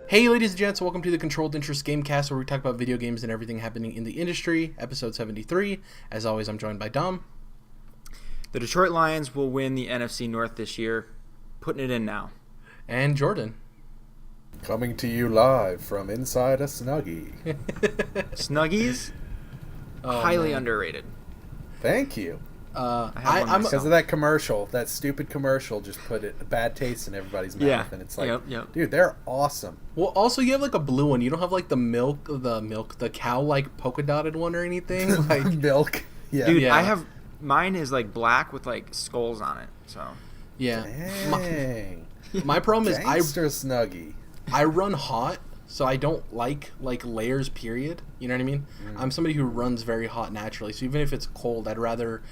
Hey, ladies and gents, welcome to the Controlled Interest Gamecast, where we talk about video games and everything happening in the industry, episode 73. As always, I'm joined by Dom. The Detroit Lions will win the NFC North this year. Putting it in now. And Jordan. Coming to you live from inside a Snuggie. Snuggies? Highly underrated. Thank you. I'm because of that commercial, that stupid commercial, just put a bad taste in everybody's mouth, and it's like, dude, they're awesome. Well, also you have like a blue one. You don't have like the cow like polka dotted one or anything. Like milk. Yeah, dude, I have mine is like black with like skulls on it. So yeah, dang. My problem is Snuggie. I run hot, so I don't like layers. Period. You know what I mean? I'm somebody who runs very hot naturally. So even if it's cold, I'd rather.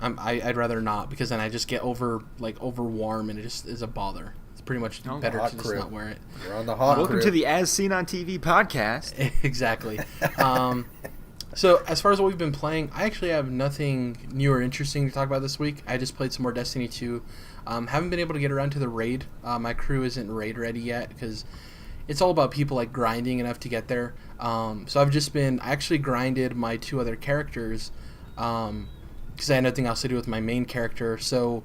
I'd rather not, because then I just get over warm and it just is a bother. It's pretty much better to just not wear it. You're on the hot Welcome crew. to the As Seen on TV podcast. Exactly. So as far as what we've been playing, I actually have nothing new or interesting to talk about this week. I just played some more Destiny 2. Haven't been able to get around to the raid. My crew isn't raid ready yet because it's all about people like grinding enough to get there. So I actually grinded my two other characters. Because I had nothing else to do with my main character. So,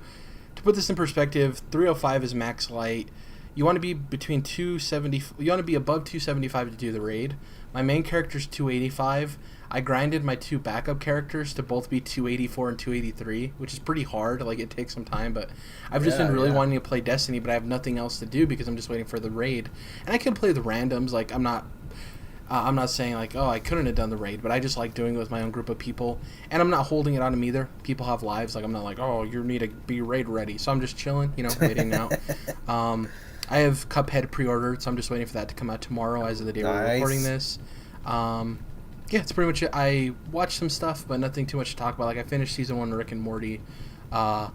to put this in perspective, 305 is max light. You want to be between 270. You want to be above 275 to do the raid. My main character is 285. I grinded my two backup characters to both be 284 and 283, which is pretty hard. Like, it takes some time, but I've just been really wanting to play Destiny, but I have nothing else to do because I'm just waiting for the raid. And I can play the randoms. Like, I'm not saying like, oh, I couldn't have done the raid, but I just like doing it with my own group of people, and I'm not holding it on them either. People have lives. Like, I'm not like, oh, you need to be raid ready. So I'm just chilling, waiting out. I have Cuphead pre-ordered, so I'm just waiting for that to come out tomorrow as of the day we're recording this. It's pretty much it. I watched some stuff, but nothing too much to talk about. Like, I finished season 1 of Rick and Morty, and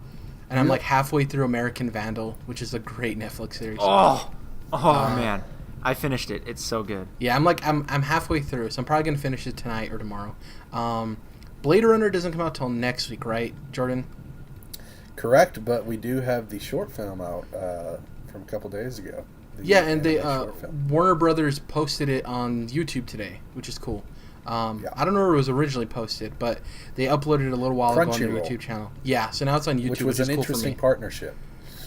I'm like halfway through American Vandal, which is a great Netflix series. Man. I finished it. It's so good. Yeah, I'm halfway through, so I'm probably gonna finish it tonight or tomorrow. Blade Runner doesn't come out till next week, right, Jordan? Correct, but we do have the short film out from a couple days ago. And they Warner Brothers posted it on YouTube today, which is cool. I don't know where it was originally posted, but they uploaded it a little while ago on their YouTube channel. Yeah, so now it's on YouTube, which was an interesting partnership.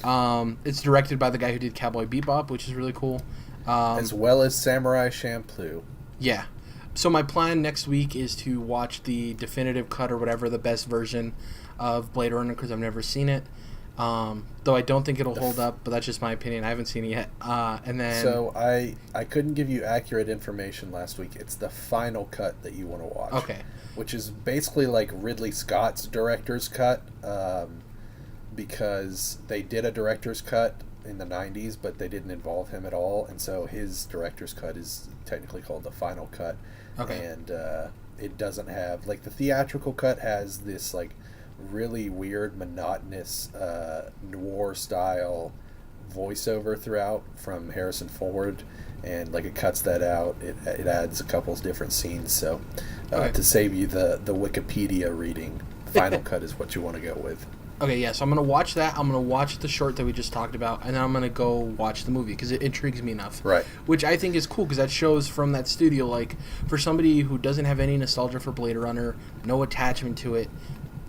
It's directed by the guy who did Cowboy Bebop, which is really cool. As well as Samurai Champloo. Yeah. So my plan next week is to watch the definitive cut or whatever, the best version of Blade Runner, because I've never seen it. Though I don't think it'll hold up, but that's just my opinion. I haven't seen it yet. And then. So I couldn't give you accurate information last week. It's the final cut that you want to watch. Okay. Which is basically like Ridley Scott's director's cut, because they did a director's cut in the 90s, but they didn't involve him at all, and so his director's cut is technically called the final cut. Okay. And it doesn't have, like, the theatrical cut has this like really weird monotonous noir style voiceover throughout from Harrison Ford, and like it cuts that out. It adds a couple different scenes, so to save you the Wikipedia reading, final cut is what you want to go with. Okay, yeah, so I'm going to watch that. I'm going to watch the short that we just talked about, and then I'm going to go watch the movie because it intrigues me enough. Right. Which I think is cool because that shows from that studio, like, for somebody who doesn't have any nostalgia for Blade Runner, no attachment to it,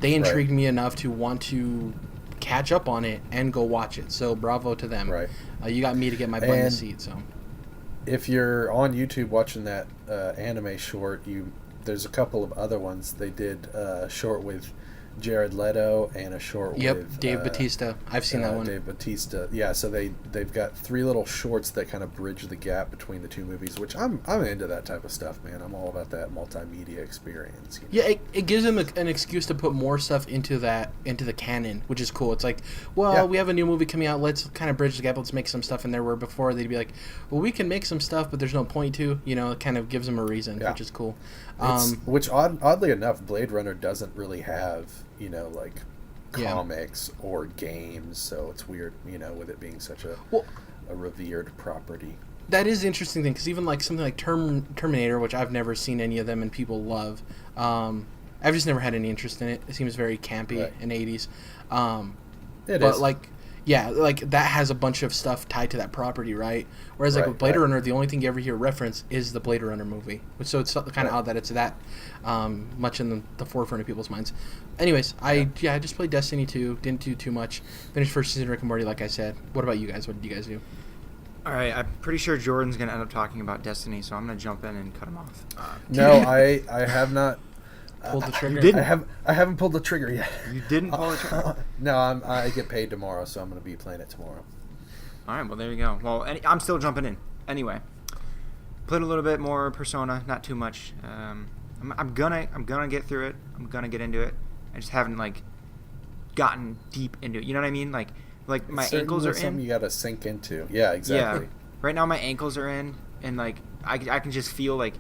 they intrigued me enough to want to catch up on it and go watch it. So bravo to them. Right. You got me to get my butt in the seat, so. If you're on YouTube watching that anime short, there's a couple of other ones. They did a short with Jared Leto and a short with Dave Bautista. I've seen that one. Dave Bautista. Yeah, so they've got 3 little shorts that kind of bridge the gap between the 2 movies, which I'm into that type of stuff, man. I'm all about that multimedia experience. Yeah, it gives them an excuse to put more stuff into the canon, which is cool. It's like, we have a new movie coming out. Let's kind of bridge the gap. Let's make some stuff in there where before they'd be like, well, we can make some stuff, but there's no point to. It kind of gives them a reason, which is cool. Which oddly enough, Blade Runner doesn't really have like comics or games, so it's weird, with it being such a revered property. That is the interesting thing, because even like something like Terminator, which I've never seen any of them and people love, I've just never had any interest in it. It seems very campy in the 80s. But like Yeah, like that has a bunch of stuff tied to that property, right? Whereas like with Blade Runner, the only thing you ever hear reference is the Blade Runner movie. So it's kind of odd that it's that much in the forefront of people's minds. Anyways, I just played Destiny 2, didn't do too much. Finished first season of Rick and Morty, like I said. What about you guys? What did you guys do? All right, I'm pretty sure Jordan's going to end up talking about Destiny, so I'm going to jump in and cut him off. No, I have not Pulled the trigger? You didn't? I haven't pulled the trigger yet. You didn't pull the trigger? No, I get paid tomorrow, so I'm going to be playing it tomorrow. All right, well, there you go. Well, I'm still jumping in. Anyway, played a little bit more Persona, not too much. I'm gonna get through it. I'm gonna get into it. I just haven't like gotten deep into it. You know what I mean? Like my ankles are something in. you got to sink into. Yeah, exactly. Yeah. Right now my ankles are in, and like I can just feel like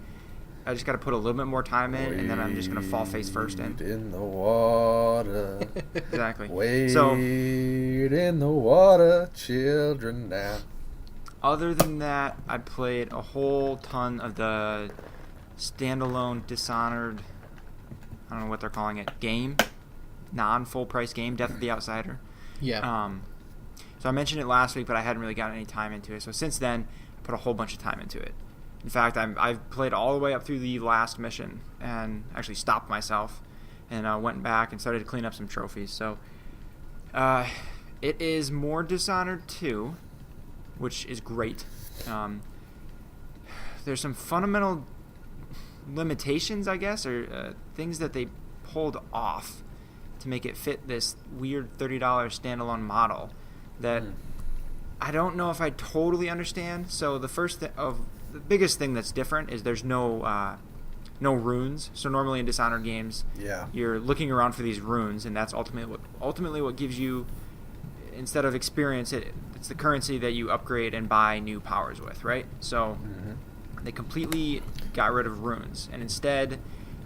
I just got to put a little bit more time in, and then I'm just gonna fall face first in. In the water. Exactly. Wade in the water, children now. Other than that, I played a whole ton of the standalone Dishonored, I don't know what they're calling it, game, non-full price game, Death of the Outsider. Yeah. So I mentioned it last week, but I hadn't really gotten any time into it. So since then, I put a whole bunch of time into it. In fact, I've played all the way up through the last mission and actually stopped myself and went back and started to clean up some trophies. So it is more Dishonored 2, which is great. There's some fundamental limitations, I guess, or things that they pulled off to make it fit this weird $30 standalone model that I don't know if I totally understand. So the biggest thing that's different is there's no runes. So normally in Dishonored games, you're looking around for these runes, and that's ultimately what gives you, instead of experience, it's the currency that you upgrade and buy new powers with, right? So they completely got rid of runes, and instead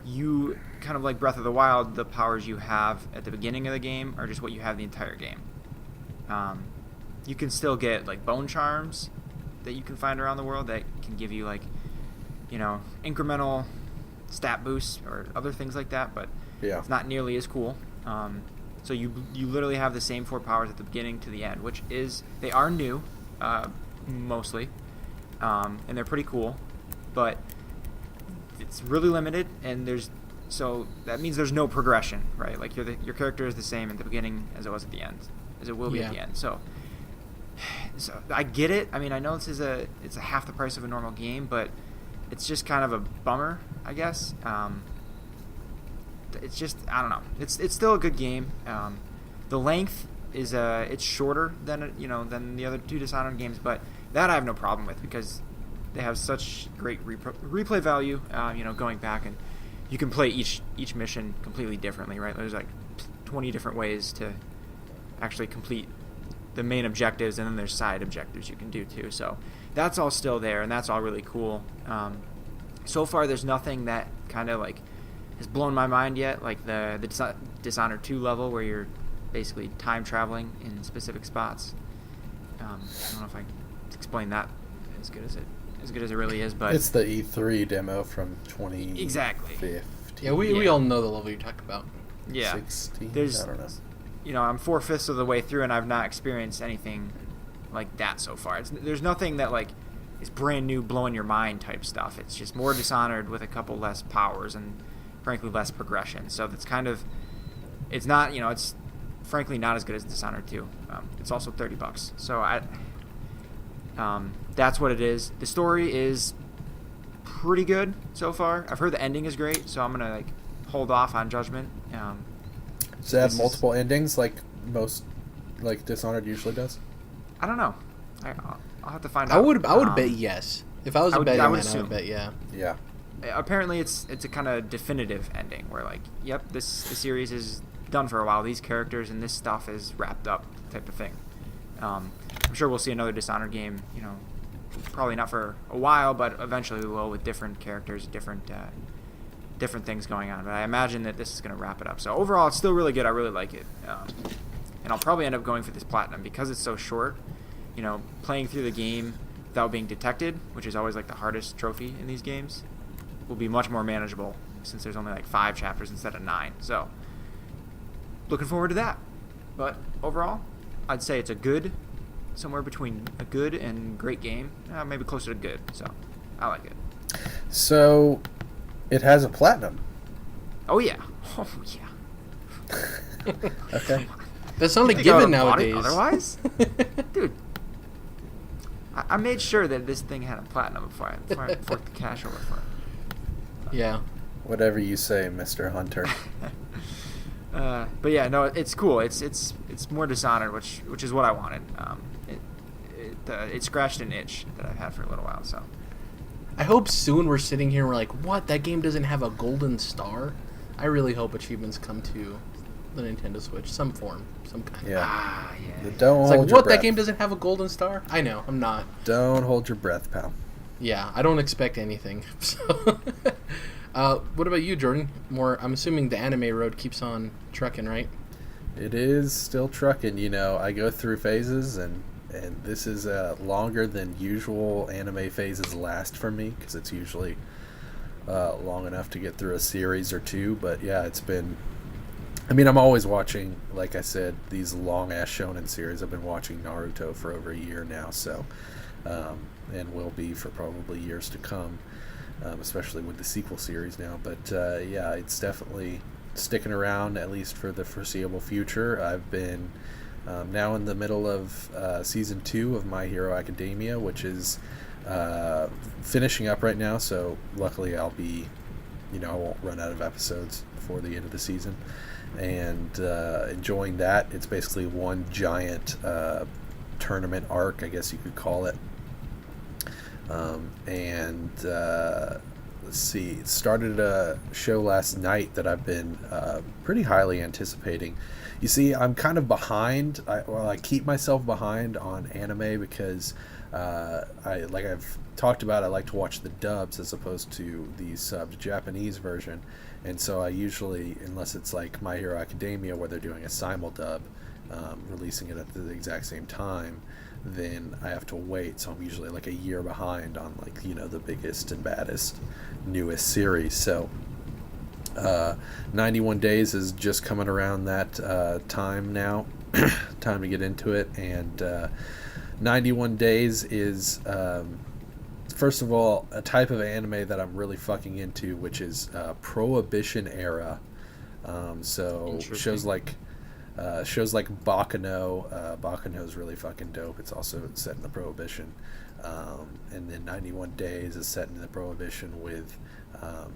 you, kind of like Breath of the Wild, the powers you have at the beginning of the game are just what you have the entire game. You can still get like bone charms that you can find around the world that can give you like, incremental stat boosts or other things like that, but it's not nearly as cool. So you literally have the same 4 powers at the beginning to the end, which they are new, mostly, and they're pretty cool, but it's really limited, and so that means there's no progression, right? Like your character is the same at the beginning as it was at the end, as it will be at the end. So I get it. I mean, I know it's a half the price of a normal game, but it's just kind of a bummer, I guess. It's just, I don't know. It's still a good game. The length is it's shorter than the other 2 Dishonored games, but that I have no problem with because they have such great replay value. Going back, and you can play each mission completely differently, right? There's like 20 different ways to actually complete the main objectives, and then there's side objectives you can do too. So that's all still there, and that's all really cool. So far, there's nothing that kind of like has blown my mind yet, like the Dishonored 2 level where you're basically time traveling in specific spots. I don't know if I explained that as good as it really is, but it's the E3 demo from 2015. Exactly. Yeah, we all know the level you're talking about. Yeah. 16. There's, I don't know. I'm 4/5 of the way through, and I've not experienced anything like that so far. There's nothing that like is brand new, blowing your mind type stuff. It's just more Dishonored with a couple less powers and frankly less progression. So that's kind of, it's not, it's frankly not as good as Dishonored 2. It's also $30. So that's what it is. The story is pretty good so far. I've heard the ending is great, so I'm gonna hold off on judgment. Does it have multiple endings like most Dishonored usually does? I don't know. I'll have to find out. I would bet yes. If I was a betting man, I would bet yeah. Yeah. Apparently, it's a kind of definitive ending where the series is done for a while. These characters and this stuff is wrapped up, type of thing. I'm sure we'll see another Dishonored game. Probably not for a while, but eventually we will, with different characters, different things going on. But I imagine that this is going to wrap it up. So overall, it's still really good. I really like it, and I'll probably end up going for this platinum because it's so short. Playing through the game without being detected, which is always the hardest trophy in these games, will be much more manageable since there's only 5 chapters instead of 9. So looking forward to that. But overall, I'd say it's somewhere between a good and great game. Maybe closer to good. So I like it. So it has a platinum. Oh yeah. Oh yeah. Okay. That's not a I given would've bought nowadays. it otherwise, dude. I made sure that this thing had a platinum before I forked the cash over for it. Yeah. Whatever you say, Mr. Hunter. But yeah, no, it's cool. It's more Dishonored, which is what I wanted. It scratched an itch that I've had for a little while. So I hope soon we're sitting here and we're like, what? That game doesn't have a golden star? I really hope achievements come to the Nintendo Switch, some form, some kind. Yeah. Yeah. Don't It's hold like, your what? breath. That game doesn't have a golden star? I know, I'm not. Don't hold your breath, pal. Yeah, I don't expect anything. So, what about you, Jordan? I'm assuming the anime road keeps on trucking, right? It is still trucking. I go through phases, and this is longer than usual anime phases last for me, because it's usually long enough to get through a series or two. But yeah, it's been... I'm always watching, like I said, these long-ass shonen series. I've been watching Naruto for over a year now, so... and will be for probably years to come, especially with the sequel series now. But yeah, it's definitely sticking around, at least for the foreseeable future. I've been now in the middle of season 2 of My Hero Academia, which is finishing up right now, so luckily I'll be, I won't run out of episodes before the end of the season, and enjoying that. It's basically one giant tournament arc, I guess you could call it. Let's see, started a show last night that I've been pretty highly anticipating. You see, I'm kind of behind. I keep myself behind on anime because like I've talked about, I like to watch the dubs as opposed to the subbed Japanese version, and so I usually, unless it's like My Hero Academia where they're doing a simuldub, releasing it at the exact same time, then I have to wait. So I'm usually like a year behind on the biggest and baddest, newest series. So 91 Days is just coming around that time now. Time to get into it. And 91 Days is first of all a type of anime that I'm really fucking into, which is Prohibition era. So shows like Bakano. Bakano is really fucking dope. It's also set in the Prohibition. And then 91 Days is set in the Prohibition with,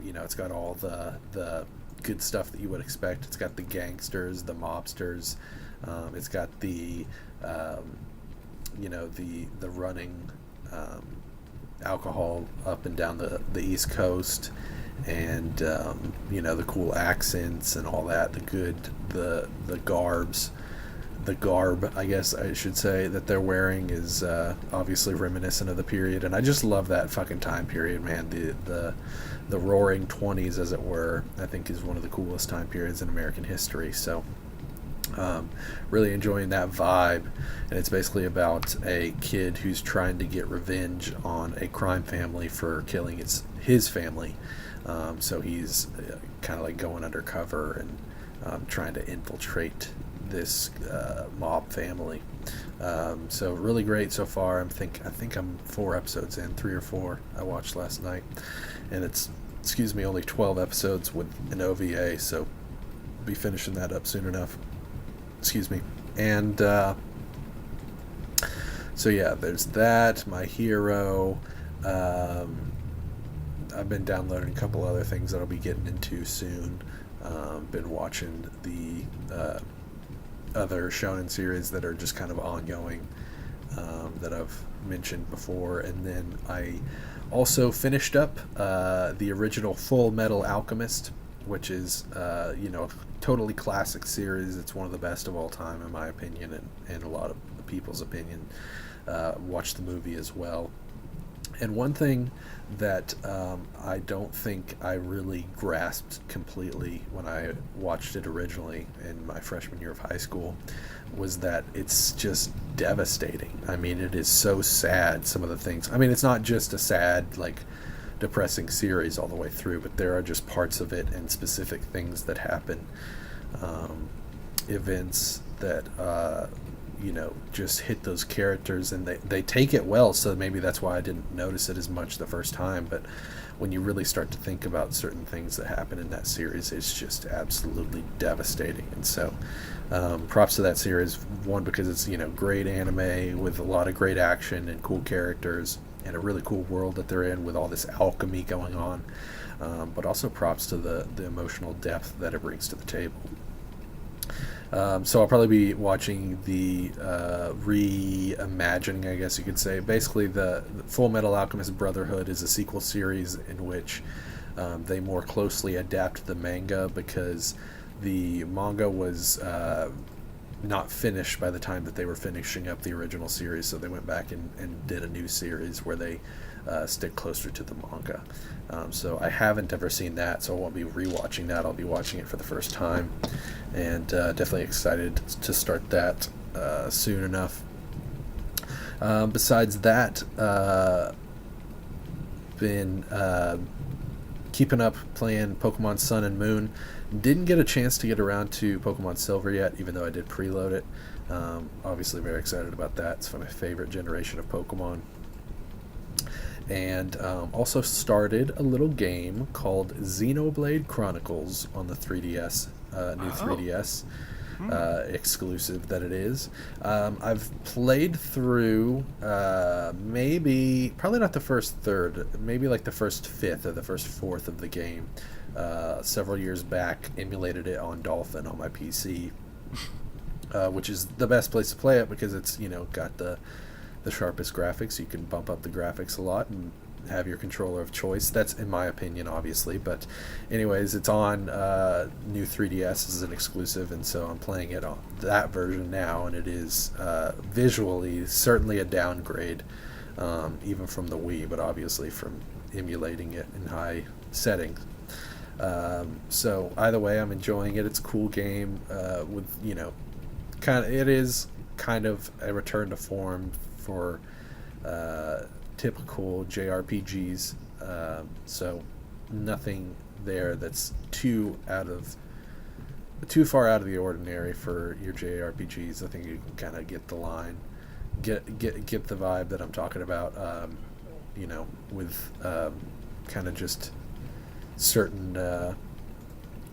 it's got all the good stuff that you would expect. It's got the gangsters, the mobsters. It's got the, the running alcohol up and down the East Coast. And the cool accents and all that, the garb, I guess I should say, that they're wearing is obviously reminiscent of the period, and I just love that fucking time period, man. The roaring 20s, as it were, I think is one of the coolest time periods in American history. So really enjoying that vibe, and it's basically about a kid who's trying to get revenge on a crime family for killing his family. So he's kind of like going undercover and trying to infiltrate this mob family. So really great so far. I think I'm 4 episodes in, 3 or 4 I watched last night, and it's only 12 episodes with an OVA, so I'll be finishing that up soon enough. And so yeah, there's that. My Hero. I've been downloading a couple other things that I'll be getting into soon. Been watching the other shonen series that are just kind of ongoing, that I've mentioned before. And then I also finished up the original Full Metal Alchemist, which is a totally classic series. It's one of the best of all time in my opinion, and a lot of people's opinion. Watched the movie as well. And one thing that I don't think I really grasped completely when I watched it originally in my freshman year of high school was that it's just devastating. It is so sad, some of the things. It's not just a sad, depressing series all the way through, but there are just parts of it and specific things that happen, events that just hit those characters, and they take it well, so maybe that's why I didn't notice it as much the first time. But when you really start to think about certain things that happen in that series, it's just absolutely devastating. And so props to that series, one, because it's great anime with a lot of great action and cool characters and a really cool world that they're in with all this alchemy going on, but also props to the emotional depth that it brings to the table. So I'll probably be watching the reimagining, I guess you could say. Basically, the Full Metal Alchemist Brotherhood is a sequel series in which they more closely adapt the manga, because the manga was not finished by the time that they were finishing up the original series. So they went back and did a new series where they stick closer to the manga. So I haven't ever seen that, so I won't be rewatching that. I'll be watching it for the first time, and definitely excited to start that soon enough. Besides that, been keeping up playing Pokemon Sun and Moon. Didn't get a chance to get around to Pokemon Silver yet, even though I did preload it. Obviously very excited about that. It's my favorite generation of Pokemon. And also started a little game called Xenoblade Chronicles on the 3DS, new 3DS exclusive that it is. I've played through probably not the first third, maybe like the first fifth or the first fourth of the game. Several years back, emulated it on Dolphin on my PC, which is the best place to play it because it's got the sharpest graphics. You can bump up the graphics a lot and have your controller of choice. That's in my opinion, obviously, but anyways, it's on new 3DS as an exclusive, and so I'm playing it on that version now, and it is visually certainly a downgrade, even from the Wii, but obviously from emulating it in high settings. So either way, I'm enjoying it. It's a cool game with it is kind of a return to form for typical JRPGs, so nothing there that's too far out of the ordinary for your JRPGs. I think you can kind of get the line, get the vibe that I'm talking about. With kind of just certain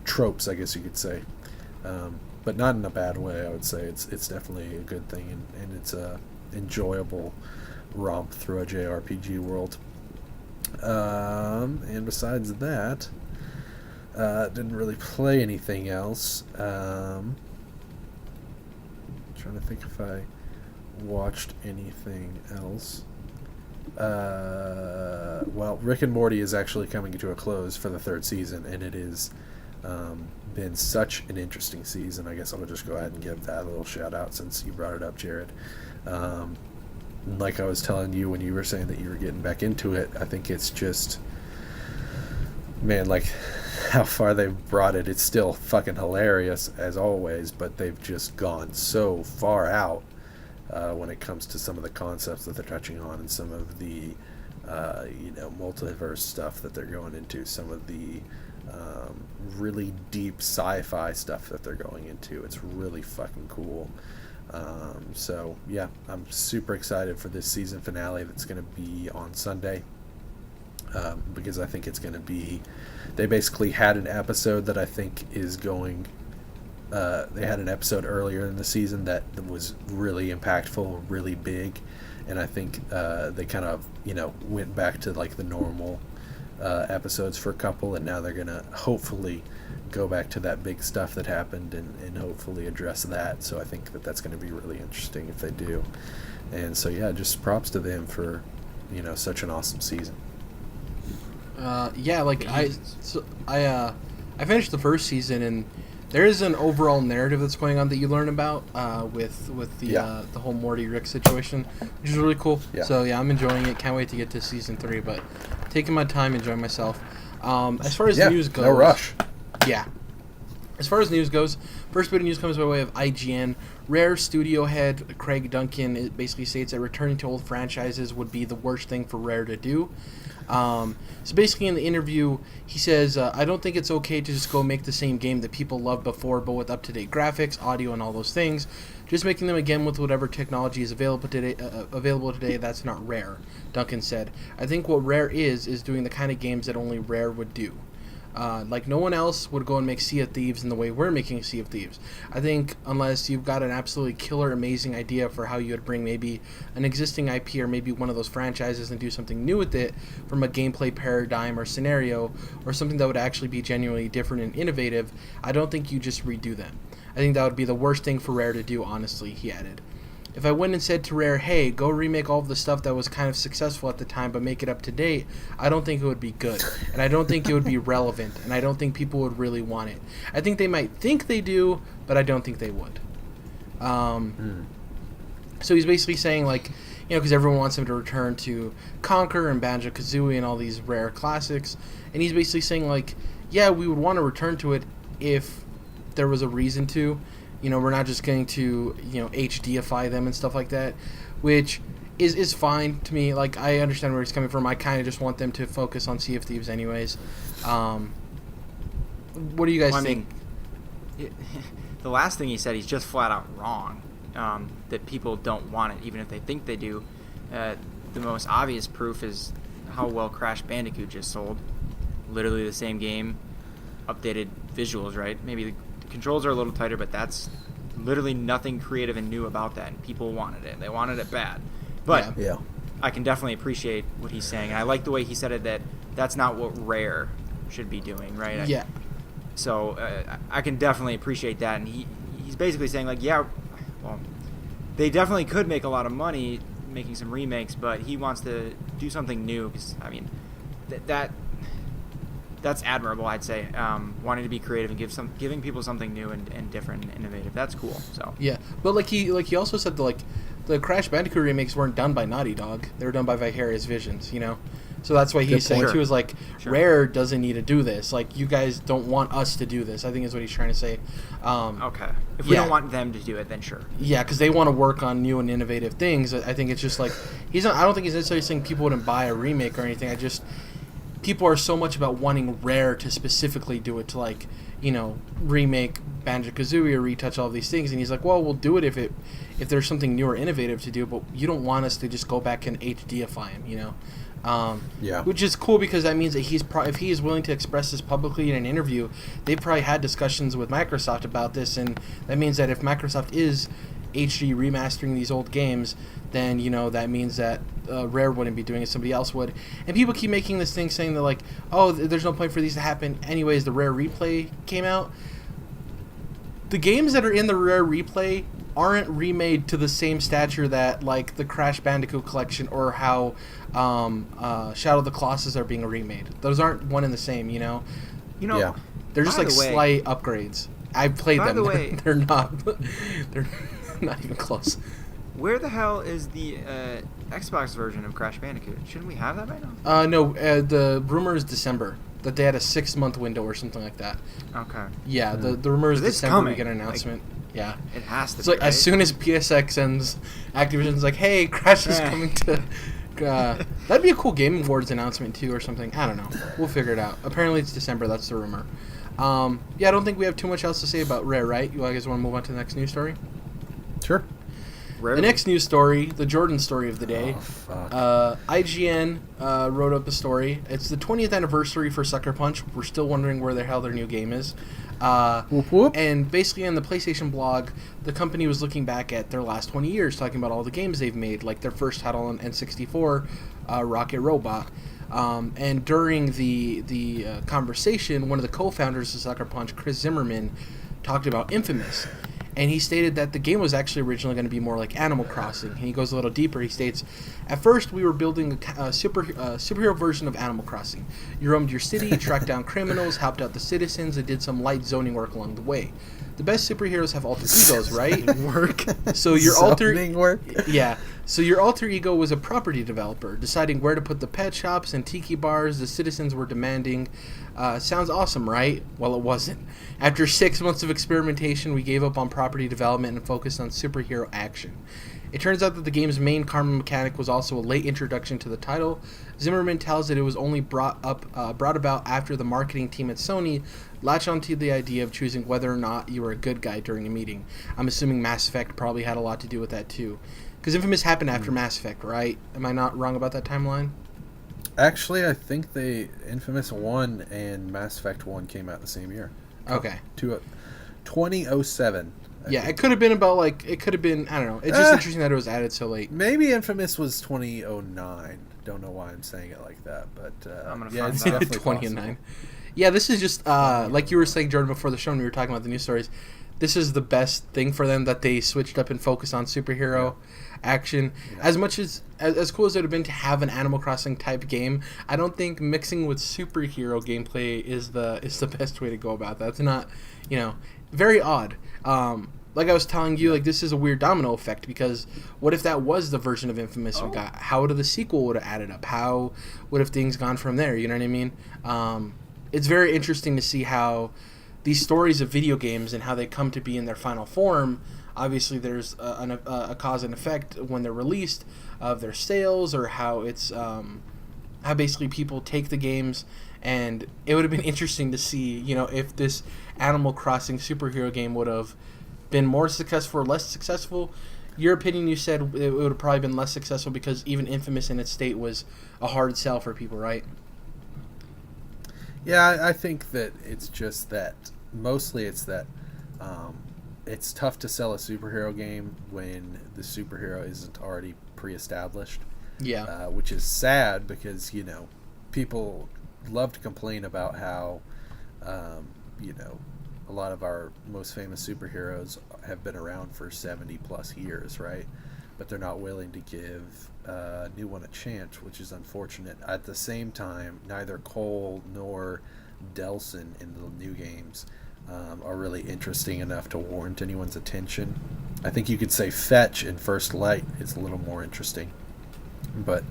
tropes, I guess you could say, but not in a bad way. I would say it's definitely a good thing, and it's a enjoyable romp through a JRPG world. And besides that, didn't really play anything else. Trying to think if I watched anything else. Well, Rick and Morty is actually coming to a close for the third season, and it is been such an interesting season. I guess I'll just go ahead and give that a little shout out since you brought it up, Jared. Like I was telling you when you were saying that you were getting back into it, I think it's just, man, like how far they've brought it. It's still fucking hilarious as always, but they've just gone so far out when it comes to some of the concepts that they're touching on, and some of the multiverse stuff that they're going into, some of the really deep sci-fi stuff that they're going into. It's really fucking cool. So yeah, I'm super excited for this season finale that's going to be on Sunday, because I think it's going to be, they basically had an episode that I think is going, they had an episode earlier in the season that was really impactful, really big, and I think they kind of went back to like the normal episodes for a couple, and now they're going to hopefully go back to that big stuff that happened and hopefully address that. So I think that's going to be really interesting if they do. And so yeah, just props to them for such an awesome season. Yeah, like I finished the first season, and there is an overall narrative that's going on that you learn about with the whole Morty Rick situation, which is really cool. Yeah. So yeah, I'm enjoying it. Can't wait to get to season 3, but taking my time, enjoying myself. As far as news goes, no rush. Yeah. As far as news goes, first bit of news comes by way of IGN. Rare studio head Craig Duncan basically states that returning to old franchises would be the worst thing for Rare to do. So basically in the interview, he says, I don't think it's okay to just go make the same game that people loved before, but with up-to-date graphics, audio, and all those things. Just making them again with whatever technology is available today, that's not Rare, Duncan said. I think what Rare is doing the kind of games that only Rare would do. Like no one else would go and make Sea of Thieves in the way we're making Sea of Thieves. I think unless you've got an absolutely killer, amazing idea for how you would bring maybe an existing IP or maybe one of those franchises and do something new with it from a gameplay paradigm or scenario or something that would actually be genuinely different and innovative, I don't think you just redo them. I think that would be the worst thing for Rare to do, honestly, he added. If I went and said to Rare, hey, go remake all of the stuff that was kind of successful at the time but make it up to date, I don't think it would be good. And I don't think it would be relevant. And I don't think people would really want it. I think they might think they do, but I don't think they would. So he's basically saying, like, you know, because everyone wants him to return to Conquer and Banjo-Kazooie and all these Rare classics. And he's basically saying, like, yeah, we would want to return to it if there was a reason to. You know, we're not just going to, you know, HDify them and stuff like that, which is fine to me. Like, I understand where he's coming from. I kind of just want them to focus on Sea of Thieves anyways. What do you guys think? I mean, the last thing he said, he's just flat out wrong, that people don't want it, even if they think they do. The most obvious proof is how well Crash Bandicoot just sold. Literally the same game, updated visuals, right? Maybe the controls are a little tighter, but that's literally nothing creative and new about that, and people wanted it. They wanted it bad. But yeah. I can definitely appreciate what he's saying, and I like the way he said it, that that's not what Rare should be doing, right? Yeah. So I can definitely appreciate that, and he's basically saying, like, yeah, well, they definitely could make a lot of money making some remakes, but he wants to do something new, because, I mean, that's admirable, I'd say. Wanting to be creative and giving people something new and different and innovative. That's cool. So yeah, but like he also said that, like, the Crash Bandicoot remakes weren't done by Naughty Dog. They were done by Vicarious Visions, you know. So that's why he's saying too, is like, Rare doesn't need to do this. Like, you guys don't want us to do this, I think is what he's trying to say. Okay. If we don't want them to do it, then sure. Yeah, because they want to work on new and innovative things. I think it's just like I don't think he's necessarily saying people wouldn't buy a remake or anything. People are so much about wanting Rare to specifically do it, to, like, you know, remake Banjo-Kazooie or retouch all of these things, and he's like, well, we'll do it if there's something new or innovative to do, but you don't want us to just go back and HDify him, you know. Yeah. Which is cool, because that means that if he is willing to express this publicly in an interview, they've probably had discussions with Microsoft about this, and that means that if Microsoft is HD remastering these old games, then, you know, that means that Rare wouldn't be doing it, somebody else would. And people keep making this thing saying that, like, oh, there's no point for these to happen anyways. The Rare Replay came out. The games that are in the Rare Replay aren't remade to the same stature that, like, the Crash Bandicoot collection or how Shadow of the Colossus are being remade. Those aren't one and the same, you know. Yeah. They're just like slight upgrades. I've played them. By the way, they're not even close. Where the hell is the Xbox version of Crash Bandicoot? Shouldn't we have that by now? No. The rumor is December, that they had a 6-month window or something like that. Okay. Yeah. The rumor is December. Coming. We get an announcement. Like, yeah. It has to. It's like, right? As soon as PSX ends, Activision's like, hey, Crash is coming to. That'd be a cool Game Awards announcement too, or something. I don't know. We'll figure it out. Apparently it's December. That's the rumor. Yeah, I don't think we have too much else to say about Rare, right? You guys want to move on to the next news story? Sure. Rare. The next news story, the Jordan story of the day. Oh, fuck. IGN wrote up a story. It's the 20th anniversary for Sucker Punch. We're still wondering where the hell their new game is. Whoop, whoop. And basically on the PlayStation blog, the company was looking back at their last 20 years, talking about all the games they've made, like their first title on N64, Rocket Robot. And during the conversation, one of the co-founders of Sucker Punch, Chris Zimmerman, talked about Infamous. And he stated that the game was actually originally going to be more like Animal Crossing. And he goes a little deeper. He states, at first we were building a superhero version of Animal Crossing. You roamed your city, tracked down criminals, helped out the citizens, and did some light zoning work along the way. The best superheroes have alter egos, right? So your So your alter ego was a property developer, deciding where to put the pet shops and tiki bars the citizens were demanding. Sounds awesome, right? Well, it wasn't. After 6 months of experimentation, we gave up on property development and focused on superhero action. It turns out that the game's main karma mechanic was also a late introduction to the title. Zimmerman tells it was only brought about after the marketing team at Sony latched onto the idea of choosing whether or not you were a good guy during a meeting. I'm assuming Mass Effect probably had a lot to do with that too. Because Infamous happened after Mass Effect, right? Am I not wrong about that timeline? Actually, I think Infamous 1 and Mass Effect 1 came out the same year. Okay. 2007. Yeah, it could have been about, like, it could have been, I don't know. It's just interesting that it was added so late. Maybe Infamous was 2009. Don't know why I'm saying it like that, but I'm gonna yeah, find it's out. definitely 2009. Yeah, this is just, like you were saying, Jordan, before the show when we were talking about the news stories, this is the best thing for them that they switched up and focused on superhero action. Yeah. As much as cool as it would have been to have an Animal Crossing type game, I don't think mixing with superhero gameplay is the best way to go about that. It's not, very odd. Like I was telling you, like, this is a weird domino effect, because what if that was the version of Infamous we got? How would the sequel would have added up? How would have things gone from there? You know what I mean? It's very interesting to see how these stories of video games and how they come to be in their final form. Obviously, there's a cause and effect when they're released of their sales, or how it's how basically people take the games. And it would have been interesting to see, if this Animal Crossing superhero game would have been more successful or less successful. Your opinion, you said it would have probably been less successful because even Infamous in its state was a hard sell for people, right? Yeah, I think that it's just that mostly it's that it's tough to sell a superhero game when the superhero isn't already pre-established. Yeah. Which is sad because, people love to complain about how, a lot of our most famous superheroes have been around for 70 plus years, right? But they're not willing to give a new one a chance, which is unfortunate. At the same time, neither Cole nor Delson in the new games are really interesting enough to warrant anyone's attention. I think you could say Fetch in First Light is a little more interesting. But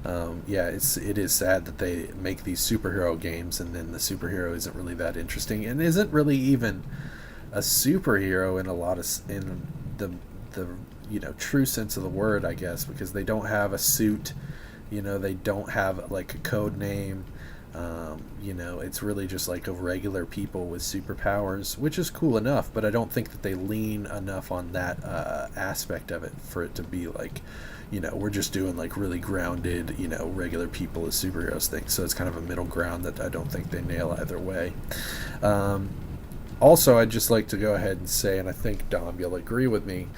it is sad that they make these superhero games and then the superhero isn't really that interesting and isn't really even a superhero in the true sense of the word, I guess, because they don't have a suit, they don't have like a code name. It's really just like a regular people with superpowers, which is cool enough, but I don't think that they lean enough on that aspect of it for it to be like, we're just doing like really grounded, regular people as superheroes things. So it's kind of a middle ground that I don't think they nail either way. Also, I'd just like to go ahead and say, and I think, Dom, you'll agree with me,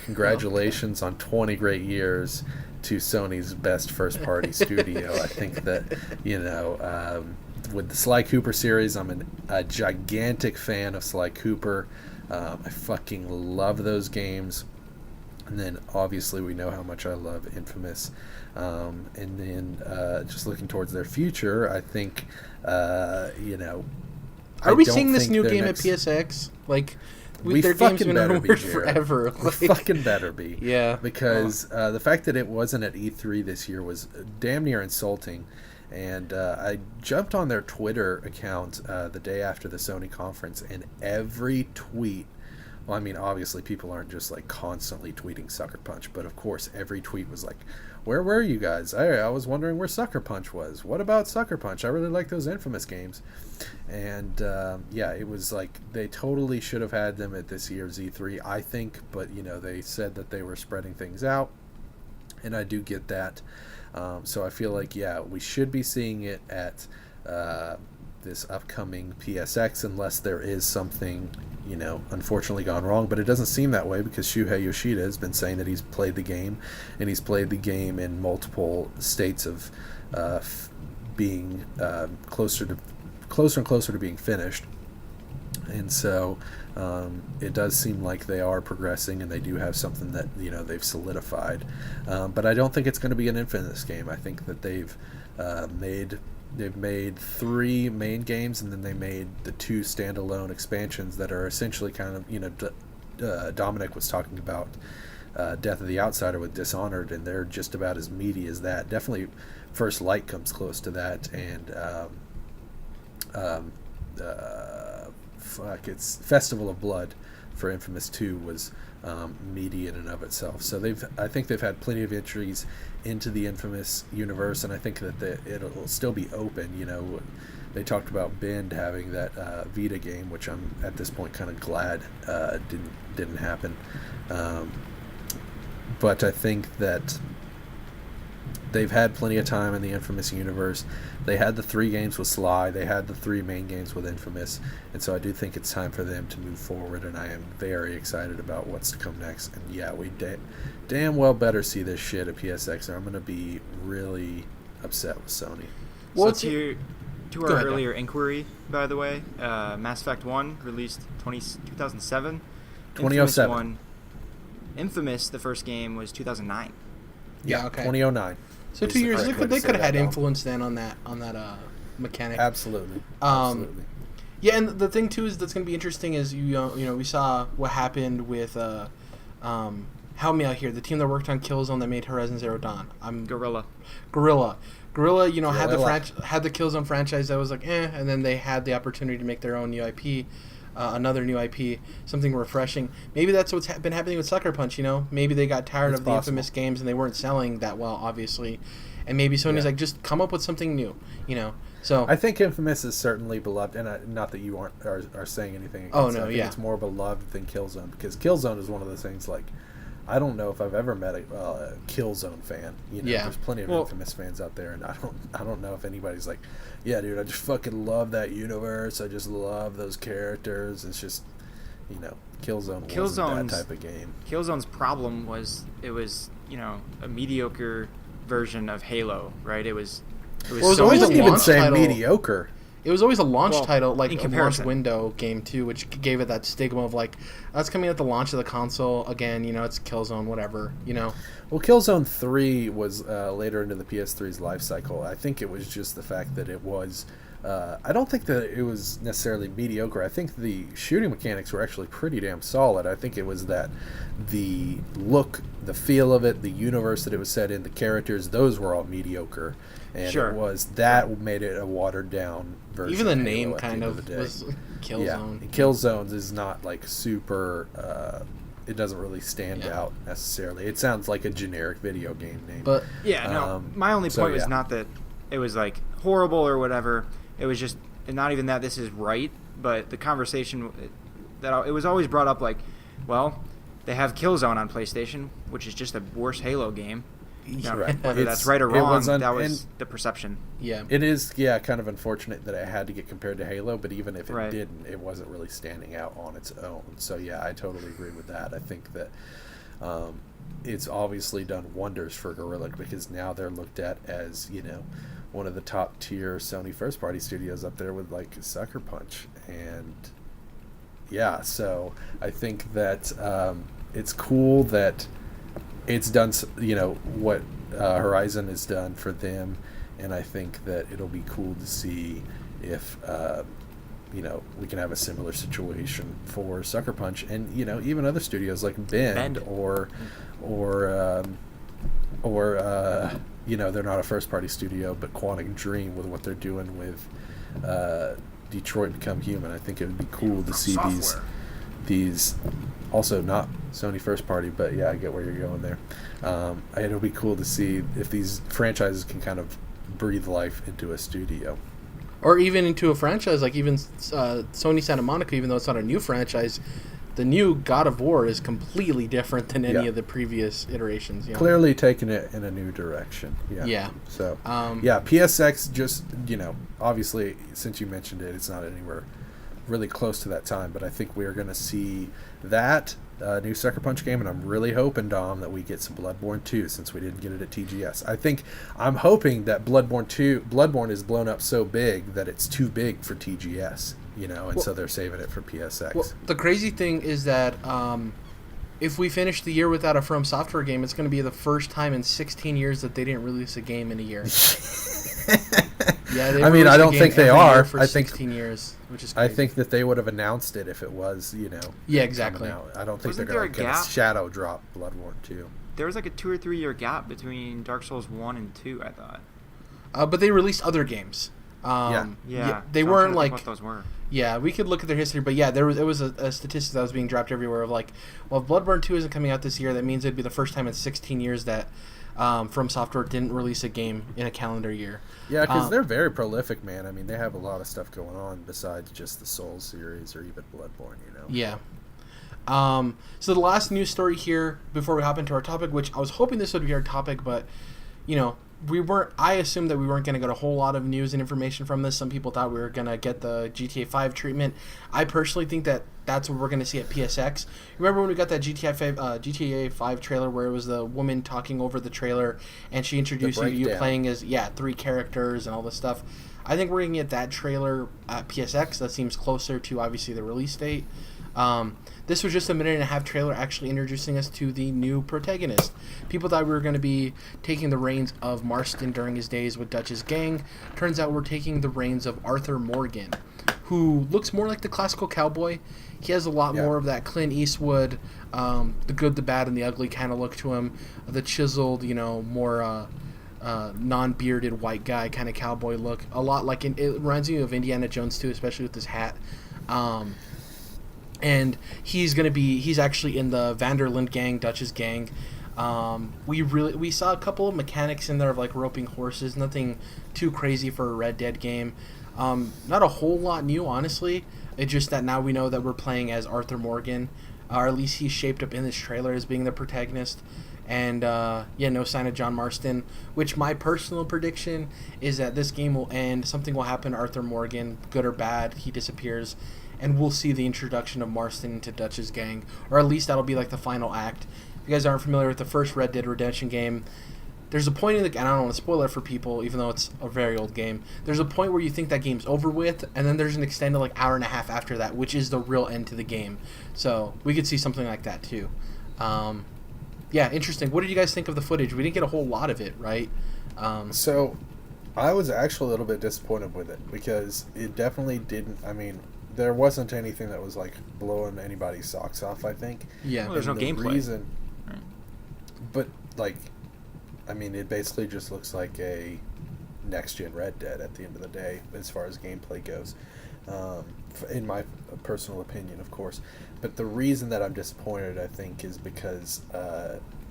congratulations on 20 great years to Sony's best first-party studio. I think that, with the Sly Cooper series, I'm a gigantic fan of Sly Cooper. I fucking love those games. And then, obviously, we know how much I love Infamous. And then, just looking towards their future, I think, Are we seeing this new game at PSX? Like, their game's been rumored forever. We fucking better be. Yeah. Because the fact that it wasn't at E3 this year was damn near insulting. And I jumped on their Twitter account the day after the Sony conference, and every tweet, well, I mean, obviously people aren't just like constantly tweeting Sucker Punch, but of course every tweet was like, where were you guys? I was wondering where Sucker Punch was. What about Sucker Punch? I really like those Infamous games. And it was like they totally should have had them at this year's E3, I think, but they said that they were spreading things out, and I do get that. So I feel like, we should be seeing it at this upcoming PSX, unless there is something, unfortunately gone wrong. But it doesn't seem that way, because Shuhei Yoshida has been saying that he's played the game, and he's played the game in multiple states of being closer and closer to being finished. And so it does seem like they are progressing, and they do have something that they've solidified. But I don't think it's going to be an Infamous game. I think that they've made 3 main games, and then they made the 2 standalone expansions that are essentially kind of Dominic was talking about Death of the Outsider with Dishonored, and they're just about as meaty as that. Definitely First Light comes close to that, and it's Festival of Blood for Infamous 2 was meaty in and of itself. So I think they've had plenty of entries into the Infamous universe, and I think that it'll still be open. You know, they talked about Bend having that Vita game, which I'm at this point kind of glad didn't happen. But I think that they've had plenty of time in the Infamous universe. They had the 3 games with Sly. They had the 3 main games with Infamous. And so I do think it's time for them to move forward, and I am very excited about what's to come next. And yeah, we damn well better see this shit at PSX, or I'm going to be really upset with Sony. Well, so to our earlier inquiry, by the way, Mass Effect 1 released 2007. 2007. Infamous, the first game, was 2009. Yeah, okay. 2009. So 2 years. They could have had influence then on that mechanic. Absolutely. Yeah, and the thing too is that's going to be interesting is you know we saw what happened with help me out here, the team that worked on Killzone that made Horizon Zero Dawn. Guerrilla. You know, had the Killzone franchise that was like and then they had the opportunity to make their own new IP. Another new IP, something refreshing. Maybe that's what's been happening with Sucker Punch, you know? Maybe they got tired of the Infamous games and they weren't selling that well, obviously. And maybe Sony's like, just come up with something new, you know? So I think Infamous is certainly beloved, and not that you are saying anything against it. I think it's more beloved than Killzone, because Killzone is one of those things, like, I don't know if I've ever met a Killzone fan. You know, there's plenty of Infamous fans out there, and I don't know if anybody's like, yeah, dude, I just fucking love that universe. I just love those characters. It's just, you know, Killzone wasn't that type of game. Killzone's problem was it was, you know, a mediocre version of Halo, right? It was always a launch even say title. Mediocre. It was always a launch title, like a launch window game too, which gave it that stigma of like, that's coming at the launch of the console again. You know, it's Killzone, whatever. You know. Well, Killzone 3 was later into the PS3's life cycle. I think it was just the fact that it was. I don't think that it was necessarily mediocre. I think the shooting mechanics were actually pretty damn solid. I think it was that the look, the feel of it, the universe that it was set in, the characters, those were all mediocre. And it was that made it a watered down version. Even the of name Halo kind of was Killzone. Yeah, Killzones is not like super. It doesn't really stand out necessarily. It sounds like a generic video game name. But my only point was not that it was like horrible or whatever. It was just not even that this is right, but the conversation that it was always brought up like, well, they have Killzone on PlayStation, which is just a worse Halo game. Whether that's right or wrong, that was the perception. Yeah, it is. Yeah, kind of unfortunate that it had to get compared to Halo, but even if it didn't, it wasn't really standing out on its own. So yeah, I totally agree with that. I think that it's obviously done wonders for Guerrilla, because now they're looked at as, you know, one of the top tier Sony first party studios, up there with like Sucker Punch. And yeah, so I think that it's cool that it's done, you know, what Horizon has done for them, and I think that it'll be cool to see if you know, we can have a similar situation for Sucker Punch, and, you know, even other studios like Bend. or you know, they're not a first party studio, but Quantic Dream, with what they're doing with Detroit Become Human. I think it would be cool to see these also not Sony first party, but yeah, I get where you're going there. It'll be cool to see if these franchises can kind of breathe life into a studio. Or even into a franchise, like even Sony Santa Monica, even though it's not a new franchise, the new God of War is completely different than any of the previous iterations. You know? Clearly taking it in a new direction. Yeah. So, PSX just, you know, obviously, since you mentioned it, it's not anywhere really close to that time, but I think we're going to see that new Sucker Punch game, and I'm really hoping, Dom, that we get some Bloodborne 2, since we didn't get it at TGS. I'm hoping that Bloodborne is blown up so big that it's too big for TGS, you know, and so they're saving it for PSX. Well, the crazy thing is that if we finish the year without a From Software game, it's going to be the first time in 16 years that they didn't release a game in a year. I mean, I don't think they are. For 16 years, which is crazy. I think that they would have announced it if it was, you know. Yeah, exactly. I don't think they're going to shadow drop Bloodborne 2. There was like a 2 or 3 year gap between Dark Souls 1 and 2, I thought. But they released other games. They so weren't like what those were. Yeah, we could look at their history, but yeah, it was a statistic that was being dropped everywhere of like, well, if Bloodborne 2 isn't coming out this year, that means it'd be the first time in 16 years that From Software didn't release a game in a calendar year. Yeah, because they're very prolific, man. I mean, they have a lot of stuff going on besides just the Souls series or even Bloodborne, you know? Yeah. So the last news story here before we hop into our topic, which I was hoping this would be our topic, but, you know, I assumed that we weren't going to get a whole lot of news and information from this. Some people thought we were going to get the GTA 5 treatment. I personally think that that's what we're going to see at PSX. Remember when we got that GTA 5 trailer where it was the woman talking over the trailer and she introduced you playing as 3 characters and all this stuff? I think we're going to get that trailer at PSX. That seems closer to obviously the release date. This was just a 1.5-minute trailer actually introducing us to the new protagonist. People thought we were going to be taking the reins of Marston during his days with Dutch's gang. Turns out we're taking the reins of Arthur Morgan, who looks more like the classical cowboy. He has a lot more of that Clint Eastwood, the good, the bad, and the ugly kind of look to him. The chiseled, more non-bearded white guy kind of cowboy look. A lot like it reminds me of Indiana Jones too, especially with his hat. And he's actually in the Vanderlyn gang, Dutch's gang. We saw a couple of mechanics in there of like roping horses, nothing too crazy for a Red Dead game. Not a whole lot new, honestly. It's just that now we know that we're playing as Arthur Morgan, or at least he's shaped up in this trailer as being the protagonist. And no sign of John Marston, which my personal prediction is that this game will end. Something will happen to Arthur Morgan, good or bad. He disappears. And we'll see the introduction of Marston into Dutch's gang. Or at least that'll be like the final act. If you guys aren't familiar with the first Red Dead Redemption game, there's a point in the game, and I don't want to spoil it for people, even though it's a very old game. There's a point where you think that game's over with, and then there's an extended like hour and a half after that, which is the real end to the game. So we could see something like that too. Interesting. What did you guys think of the footage? We didn't get a whole lot of it, right? So I was actually a little bit disappointed with it because it definitely didn't. I mean, there wasn't anything that was like blowing anybody's socks off, I think. Yeah. Well, there's no gameplay. But like, I mean, it basically just looks like a next-gen Red Dead at the end of the day, as far as gameplay goes. In my personal opinion, of course. But the reason that I'm disappointed, I think, is because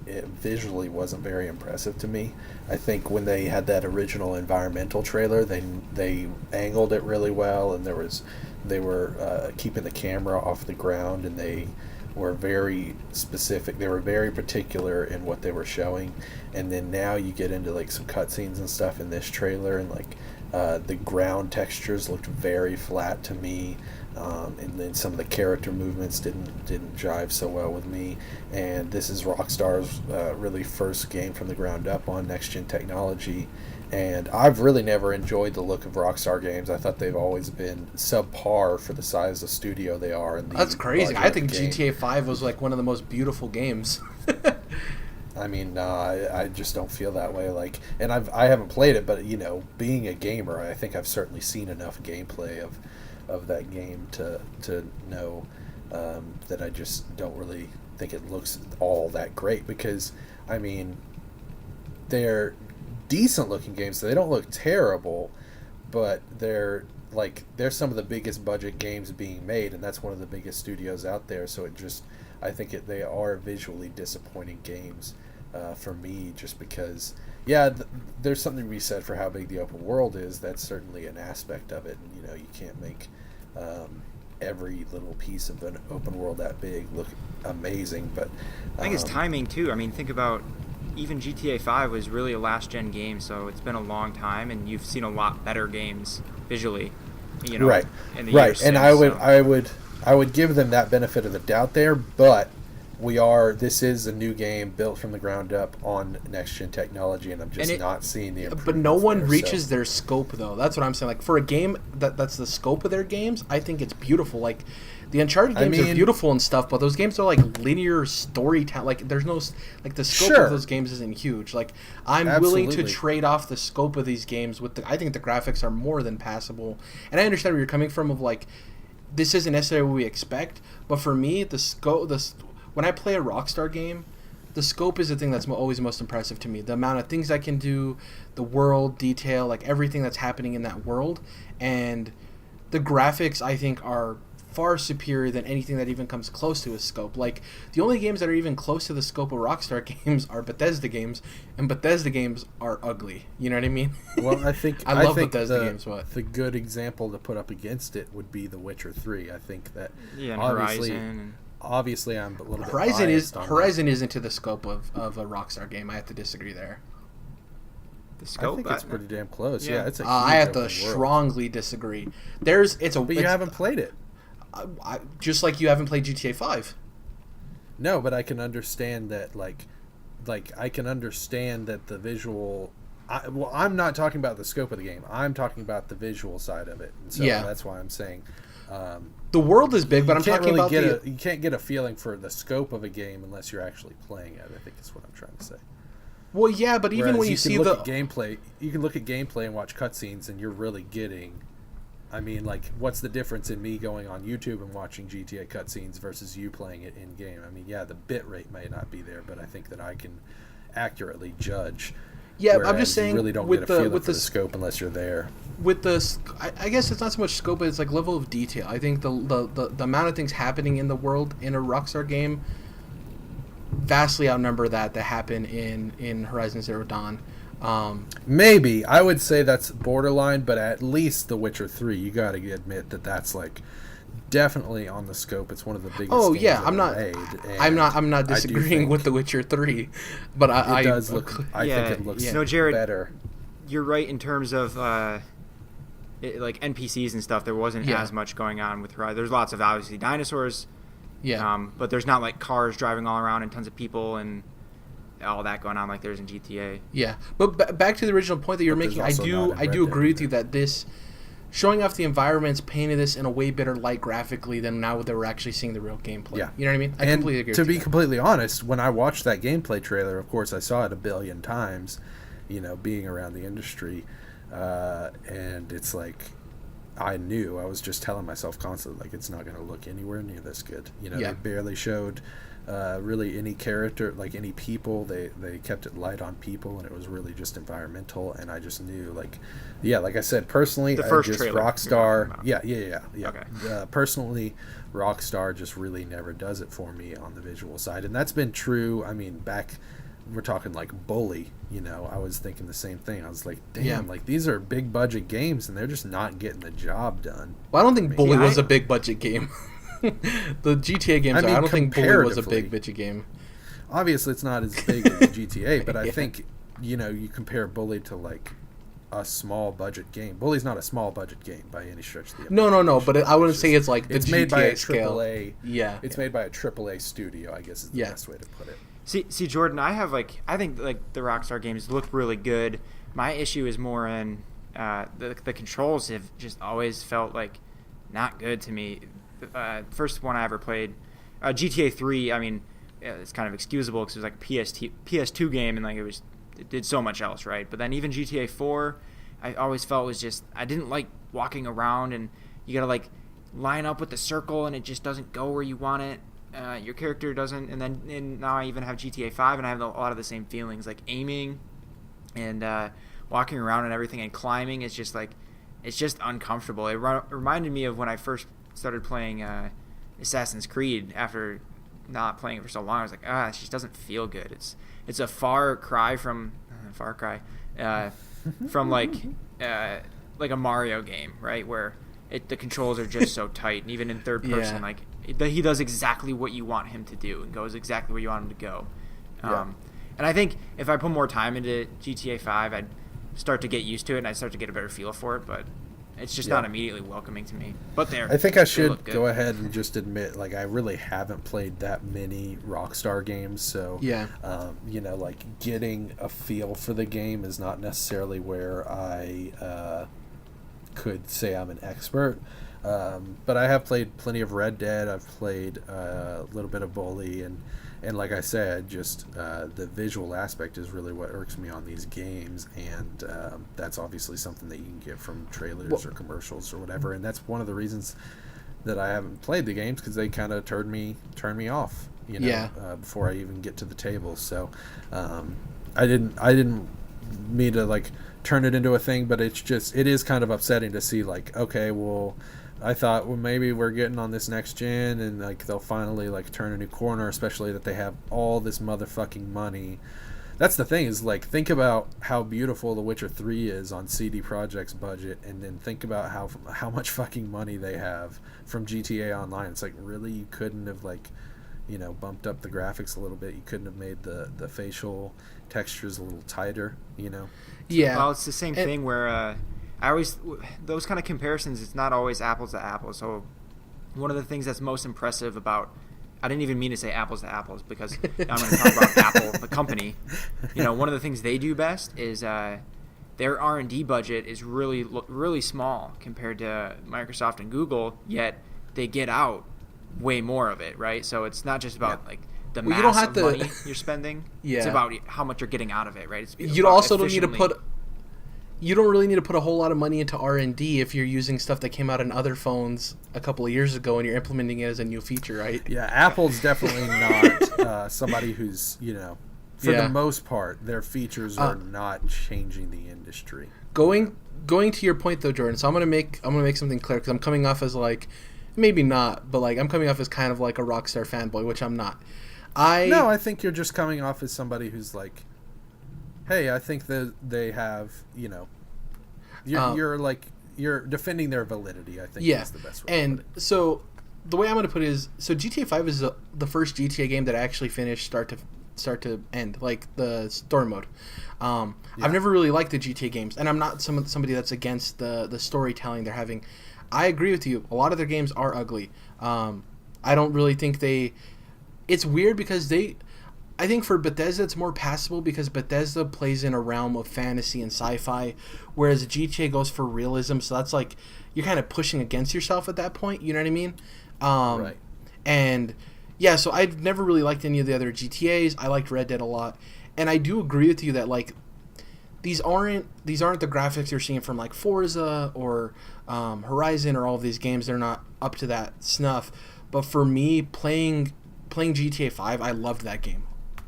it visually wasn't very impressive to me. I think when they had that original environmental trailer, they angled it really well, and they were keeping the camera off the ground, and they were very specific. They were very particular in what they were showing. And then now you get into like some cutscenes and stuff in this trailer, and like the ground textures looked very flat to me. And then some of the character movements didn't jive so well with me. And this is Rockstar's really first game from the ground up on next-gen technology. And I've really never enjoyed the look of Rockstar games. I thought they've always been subpar for the size of studio they are. And that's crazy. I think GTA 5 was like one of the most beautiful games. I mean, I just don't feel that way. Like, and I haven't played it, but being a gamer, I think I've certainly seen enough gameplay of that game to know that I just don't really think it looks all that great. Because I mean, they're decent looking games, so they don't look terrible, but they're some of the biggest budget games being made, and that's one of the biggest studios out there. So I think they are visually disappointing games for me, just because there's something to be said for how big the open world is. That's certainly an aspect of it, and you can't make every little piece of an open world that big look amazing. But I think it's timing too. I mean, think about even GTA 5 was really a last-gen game, so it's been a long time, and you've seen a lot better games visually, right. In the years And since, I would give them that benefit of the doubt there, but this is a new game built from the ground up on next-gen technology, and I'm just not seeing the improvements. But no one reaches their scope, though. That's what I'm saying. Like, for a game that's the scope of their games, I think it's beautiful. Like, the Uncharted games are beautiful and stuff, but those games are like linear storytelling. Like, there's no the scope of those games isn't huge. Like, I'm willing to trade off the scope of these games with I think the graphics are more than passable. And I understand where you're coming from. Of like, this isn't necessarily what we expect, but for me, when I play a Rockstar game, the scope is the thing that's always most impressive to me. The amount of things I can do, the world detail, like everything that's happening in that world, and the graphics I think are far superior than anything that even comes close to a scope. Like, the only games that are even close to the scope of Rockstar games are Bethesda games, and Bethesda games are ugly. You know what I mean? Well, I think I love think Bethesda games, but the good example to put up against it would be The Witcher 3. I think that and obviously I'm a little bit Horizon isn't to the scope of a Rockstar game. I have to disagree there. The scope? I think it's pretty damn close. Yeah, it's a huge I have to open world. strongly disagree. But you haven't played it. Just like you haven't played GTA 5. No, but I can understand that, like I can understand that the visual. I'm not talking about the scope of the game. I'm talking about the visual side of it. And so that's why I'm saying. The world is big, but I'm talking about you can't get a feeling for the scope of a game unless you're actually playing it. I think is what I'm trying to say. Well, yeah, but even when you see the gameplay, you can look at gameplay and watch cutscenes, and you're really getting. I mean, like, what's the difference in me going on YouTube and watching GTA cutscenes versus you playing it in game? I mean, yeah, the bit rate may not be there, but I think that I can accurately judge. Yeah, I'm just saying, you really don't get a feeling for the scope unless you're there. With the, I guess it's not so much scope, but it's like level of detail. I think the amount of things happening in the world in a Rockstar game vastly outnumber that happen in Horizon Zero Dawn. Maybe I would say that's borderline, but at least The Witcher 3, you got to admit that that's like definitely on the scope. It's one of the biggest. Oh games yeah, ever I'm not disagreeing with The Witcher 3, but I think it looks Jared, better. You're right in terms of like NPCs and stuff. There wasn't as much going on with Horizon. There's lots of obviously dinosaurs. Yeah. But there's not like cars driving all around and tons of people and all that going on like there's in GTA. Yeah, but back to the original point that you're making, I do agree with you that this showing off the environments painted this in a way better light graphically than now that we're actually seeing the real gameplay. Yeah. You know what I mean? I completely agree. To be completely honest, when I watched that gameplay trailer, of course I saw it a billion times, being around the industry, and it's like I was just telling myself constantly, like, it's not going to look anywhere near this good. They barely showed really any character, like any people. They kept it light on people, and it was really just environmental. And I just knew, like I said, personally, the first just trailer, Rockstar, yeah. Okay. Personally, Rockstar just really never does it for me on the visual side, and that's been true. I mean, back. We're talking like Bully, I was thinking the same thing. I was like, damn, like these are big budget games and they're just not getting the job done. Well, I don't think Bully was a big budget game. The GTA games, I don't think Bully was a big budget game. Obviously, it's not as big as GTA, but I think, you compare Bully to like a small budget game. Bully's not a small budget game by any stretch of the imagination. No, but I wouldn't say it's like the it's GTA made by a scale. AAA. Yeah. It's made by a AAA studio, I guess is the best way to put it. See, Jordan, I think the Rockstar games look really good. My issue is more in the controls have just always felt like not good to me. First one I ever played, GTA 3. I mean, it's kind of excusable because it was like a PS2 game and like it did so much else, right? But then even GTA 4, I always felt was just I didn't like walking around and you gotta like line up with the circle and it just doesn't go where you want it. Your character doesn't, and now I even have GTA 5, and I have a lot of the same feelings, like aiming and walking around and everything, and climbing is just like, it's just uncomfortable. It reminded me of when I first started playing Assassin's Creed after not playing it for so long. I was like, it just doesn't feel good. It's a far cry from like a Mario game, right, where the controls are just so tight, and even in third person, like he does exactly what you want him to do and goes exactly where you want him to go. And I think if I put more time into GTA 5, I'd start to get used to it and I'd start to get a better feel for it, but it's just not immediately welcoming to me. But I think I should go ahead and just admit, like, I really haven't played that many Rockstar games, so like getting a feel for the game is not necessarily where I could say I'm an expert. But I have played plenty of Red Dead. I've played a little bit of Bully, and like I said, just the visual aspect is really what irks me on these games, and that's obviously something that you can get from trailers or commercials or whatever, and that's one of the reasons that I haven't played the games, because they kind of turned me off, before I even get to the table. So I didn't mean to like turn it into a thing, but it is kind of upsetting to see, like, okay, well, I thought, well, maybe we're getting on this next gen, and like they'll finally like turn a new corner, especially that they have all this motherfucking money. That's the thing is like think about how beautiful The Witcher 3 is on CD Projekt's budget, and then think about how much fucking money they have from GTA Online. It's like really you couldn't have like bumped up the graphics a little bit. You couldn't have made the facial textures a little tighter. Yeah. Well, it's the same thing where I always those kind of comparisons. It's not always apples to apples. So one of the things that's most impressive about I didn't even mean to say apples to apples because I'm going to talk about Apple, the company. One of the things they do best is their R&D budget is really, really small compared to Microsoft and Google, yet they get out way more of it, right? So it's not just about like the mass of money you're spending. Yeah. It's about how much you're getting out of it, right? You also don't need to put... You don't really need to put a whole lot of money into R&D if you're using stuff that came out in other phones a couple of years ago and you're implementing it as a new feature, right? Yeah, Apple's definitely not somebody who's, for the most part, their features are not changing the industry. Going to your point though, Jordan. So I'm gonna make something clear because I'm coming off as like maybe not, but like I'm coming off as kind of like a Rockstar fanboy, which I'm not. No, I think you're just coming off as somebody who's like, hey, I think that they have, you're defending their validity. I think is the best way. And so the way I'm going to put it is, so GTA 5 is the first GTA game that I actually finished start to end, like the story mode. I've never really liked the GTA games, and I'm not somebody that's against the storytelling they're having. I agree with you. A lot of their games are ugly. I don't really think it's weird because I think for Bethesda it's more passable because Bethesda plays in a realm of fantasy and sci-fi, whereas GTA goes for realism. So that's like you're kind of pushing against yourself at that point. You know what I mean? Right. And yeah, so I've never really liked any of the other GTAs. I liked Red Dead a lot, and I do agree with you that like these aren't the graphics you're seeing from like Forza or Horizon or all of these games. They're not up to that snuff. But for me, playing GTA 5, I loved that game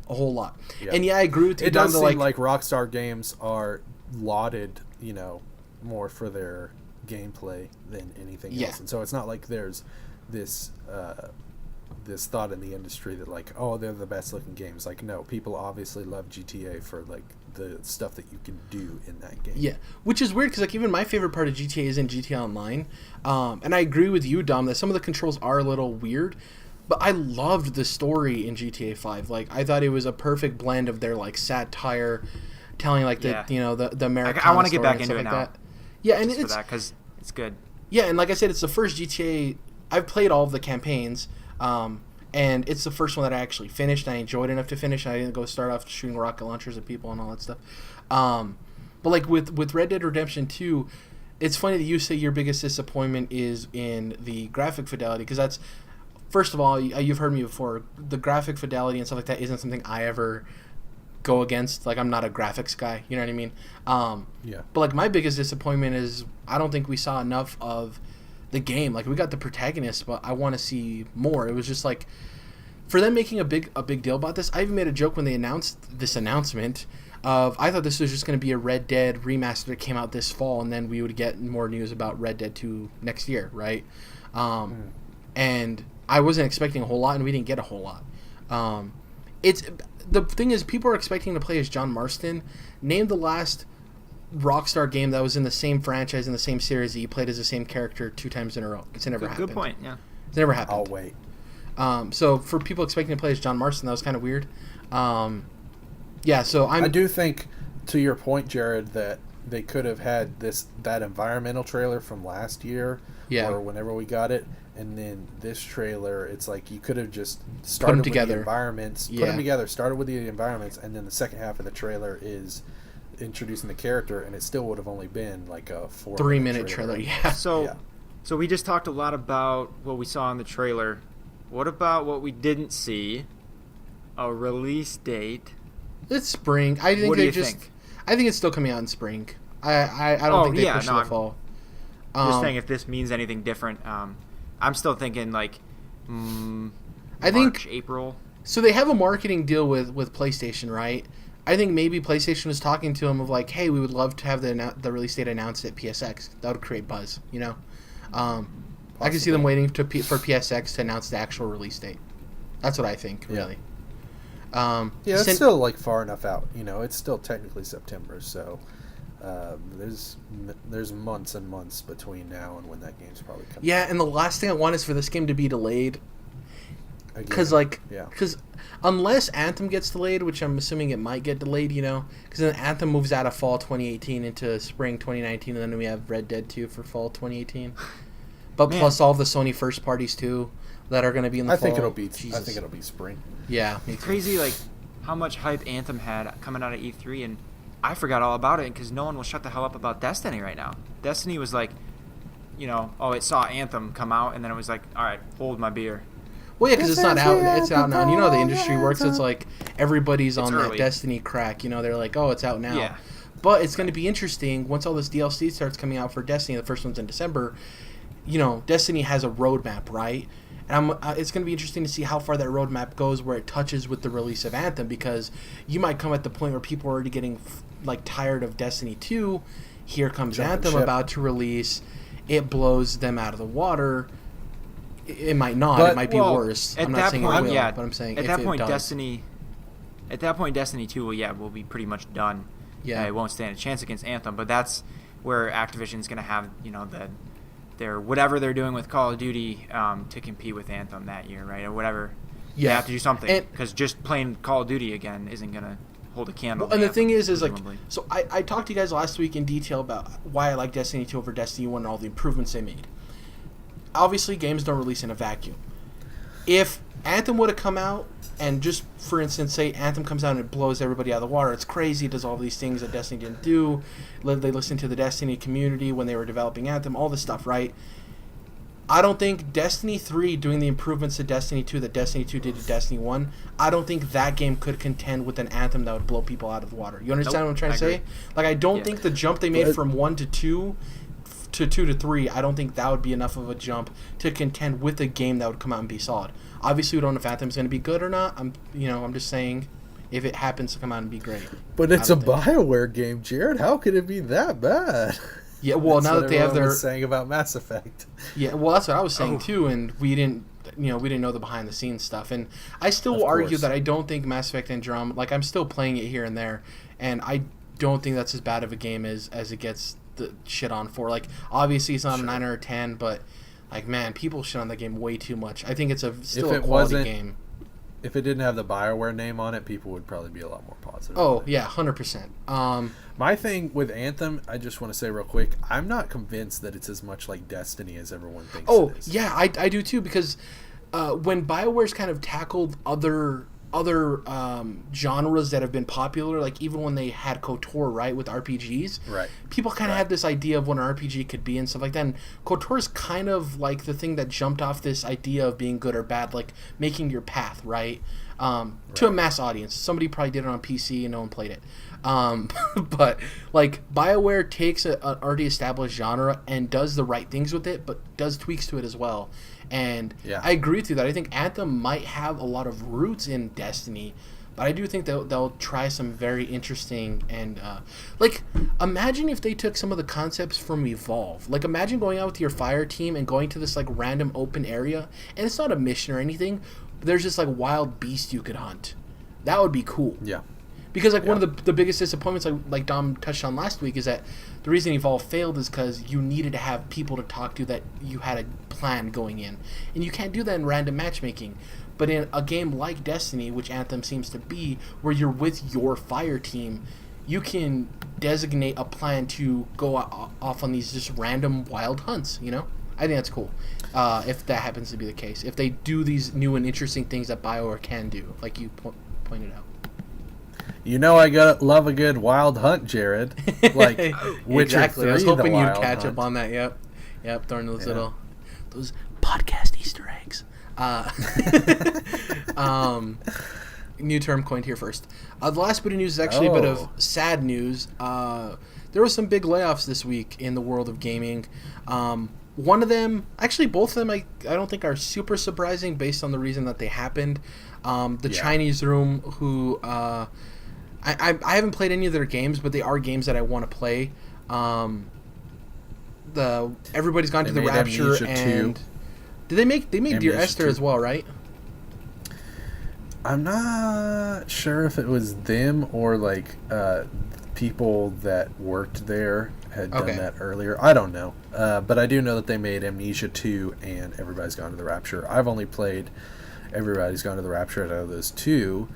a whole lot. Yeah. And yeah, I agree with you. It does seem like Rockstar games are lauded, more for their gameplay than anything else. And so it's not like there's this thought in the industry that like, oh, they're the best looking games. Like, no, people obviously love GTA for like the stuff that you can do in that game. Yeah, which is weird because like even my favorite part of GTA is in GTA Online, and I agree with you, Dom, that some of the controls are a little weird. But I loved the story in GTA 5. Like, I thought it was a perfect blend of their, like, satire, telling, like, the Americana I want to get back into it now. Like that. Yeah, and it's... for that, because it's good. Yeah, and like I said, it's the first GTA... I've played all of the campaigns, and it's the first one that I actually finished, and I enjoyed enough to finish, and I didn't go start off shooting rocket launchers at people and all that stuff. But, like, with Red Dead Redemption 2, it's funny that you say your biggest disappointment is in the graphic fidelity, because that's... First of all, you've heard me before. The graphic fidelity and stuff like that isn't something I ever go against. Like, I'm not a graphics guy. You know what I mean? Yeah. But, like, my biggest disappointment is I don't think we saw enough of the game. Like, we got the protagonist, but I want to see more. It was just, like, for them making a big deal about this, I even made a joke when they announced this announcement of I thought this was just going to be a Red Dead remaster that came out this fall, and then we would get more news about Red Dead 2 next year, right? And... I wasn't expecting a whole lot, and we didn't get a whole lot. It's the thing is, people are expecting to play as John Marston. Name the last Rockstar game that was in the same franchise, in the same series, that you played as the same character 2 times in a row. It's never happened. Good point, yeah. It's never happened. I'll wait. So for people expecting to play as John Marston, that was kind of weird. So I do think, to your point, Jared, that they could have had that environmental trailer from last year, or whenever we got it. And then this trailer, it's like you could have just started with the environments, put them together, started with the environments, and then the second half of the trailer is introducing the character, and it still would have only been like a 3-minute trailer. Yeah. So we just talked a lot about what we saw in the trailer. What about what we didn't see? A release date. It's spring. I think what do you think? I think it's still coming out in spring. I don't think they pushed it to the fall. Just saying if this means anything different. I'm still thinking like March, April. So they have a marketing deal with PlayStation, right? I think maybe PlayStation was talking to them of like, hey, we would love to have the release date announced at PSX. That would create buzz, you know? I can see them waiting for PSX to announce the actual release date. That's what I think, really. It's still like far enough out. It's still technically September, so there's months and months between now and when that game's probably coming. Yeah, and the last thing I want is for this game to be delayed. Because unless Anthem gets delayed, which I'm assuming it might get delayed, because then Anthem moves out of fall 2018 into spring 2019, and then we have Red Dead 2 for fall 2018. But plus all of the Sony first parties too that are going to be in the fall. I think it'll be spring. Yeah, it's crazy, like how much hype Anthem had coming out of E3, and I forgot all about it because no one will shut the hell up about Destiny right now. Destiny was like, it saw Anthem come out, and then it was like, all right, hold my beer. Well, yeah, because it's not out. It's out now. And you know how the industry works. It's like everybody's on that Destiny crack. They're like, oh, it's out now. Yeah. But it's going to be interesting once all this DLC starts coming out for Destiny. The first one's in December. Destiny has a roadmap, right? And it's going to be interesting to see how far that roadmap goes, where it touches with the release of Anthem, because you might come at the point where people are already getting tired of Destiny 2. Here comes Anthem about to release. It blows them out of the water. It might not. It might be worse. I'm not saying it will, but I'm saying at if that point, it does. Destiny 2 will be pretty much done. Yeah, it won't stand a chance against Anthem. But that's where Activision's going to have their whatever they're doing with Call of Duty to compete with Anthem that year, right, or whatever. Yeah, they have to do something, because just playing Call of Duty again isn't going to hold a candle. And the thing is so I talked to you guys last week in detail about why I like Destiny 2 over Destiny 1 and all the improvements they made. Obviously, games don't release in a vacuum. If Anthem would have come out, and just, for instance, say Anthem comes out and it blows everybody out of the water, it's crazy, it does all these things that Destiny didn't do, they listened to the Destiny community when they were developing Anthem, all this stuff, right? I don't think Destiny 3 doing the improvements to Destiny 2 that Destiny 2 did to Destiny 1, I don't think that game could contend with an Anthem that would blow people out of the water. You understand what I'm trying to say? I don't think the jump they made from 1 to 2 to 2 to 3, I don't think that would be enough of a jump to contend with a game that would come out and be solid. Obviously, we don't know if Anthem's going to be good or not. I'm just saying, if it happens to come out and be great. But it's a BioWare game, Jared. How could it be that bad? Yeah, well, now that they have their saying about Mass Effect. Yeah, well, that's what I was saying too, and we didn't know the behind the scenes stuff, and I still will argue that I don't think Mass Effect Andromeda, I'm still playing it here and there, and I don't think that's as bad of a game as it gets the shit on for. Obviously it's not a 9 or a 10, but man, people shit on the game way too much. I think it's still a quality game. If it didn't have the BioWare name on it, people would probably be a lot more positive. Oh, yeah, 100%. My thing with Anthem, I just want to say real quick, I'm not convinced that it's as much like Destiny as everyone thinks it is. Yeah, I do too, because when BioWare's kind of tackled other genres that have been popular, even when they had KOTOR, right, with RPGs, right, people kind of had this idea of what an RPG could be and stuff like that, and KOTOR is kind of the thing that jumped off this idea of being good or bad, making your path, right, to a mass audience. Somebody probably did it on PC and no one played it. But BioWare takes an already established genre and does the right things with it, but does tweaks to it as well. And I agree with you that I think Anthem might have a lot of roots in Destiny, but I do think they'll try some very interesting and imagine if they took some of the concepts from Evolve. Imagine going out with your fire team and going to this random open area, and it's not a mission or anything. There's this wild beast you could hunt. That would be cool. Yeah. Because one of the biggest disappointments, like Dom touched on last week, is that the reason Evolve failed is because you needed to have people to talk to that you had a plan going in, and you can't do that in random matchmaking. But in a game like Destiny, which Anthem seems to be, where you're with your fire team, you can designate a plan to go off on these just random wild hunts. I think that's cool. If that happens to be the case, if they do these new and interesting things that BioWare can do, like you pointed out. I love a good wild hunt, Jared. Exactly. I was hoping you'd catch up on that. Yep. Throwing those those podcast Easter eggs. New term coined here first. The last bit of news is actually a bit of sad news. There were some big layoffs this week in the world of gaming. One of them, actually both of them, I don't think are super surprising based on the reason that they happened. Chinese Room, who I haven't played any of their games, but they are games that I want to play. Everybody's gone to the Rapture, and Did they made Dear Amnesia Esther 2. as well, right? I'm not sure if it was them or like people that worked there had done that earlier. I don't know. But I do know that they made Amnesia 2 and Everybody's Gone to the Rapture. I've only played Everybody's Gone to the Rapture out of those two,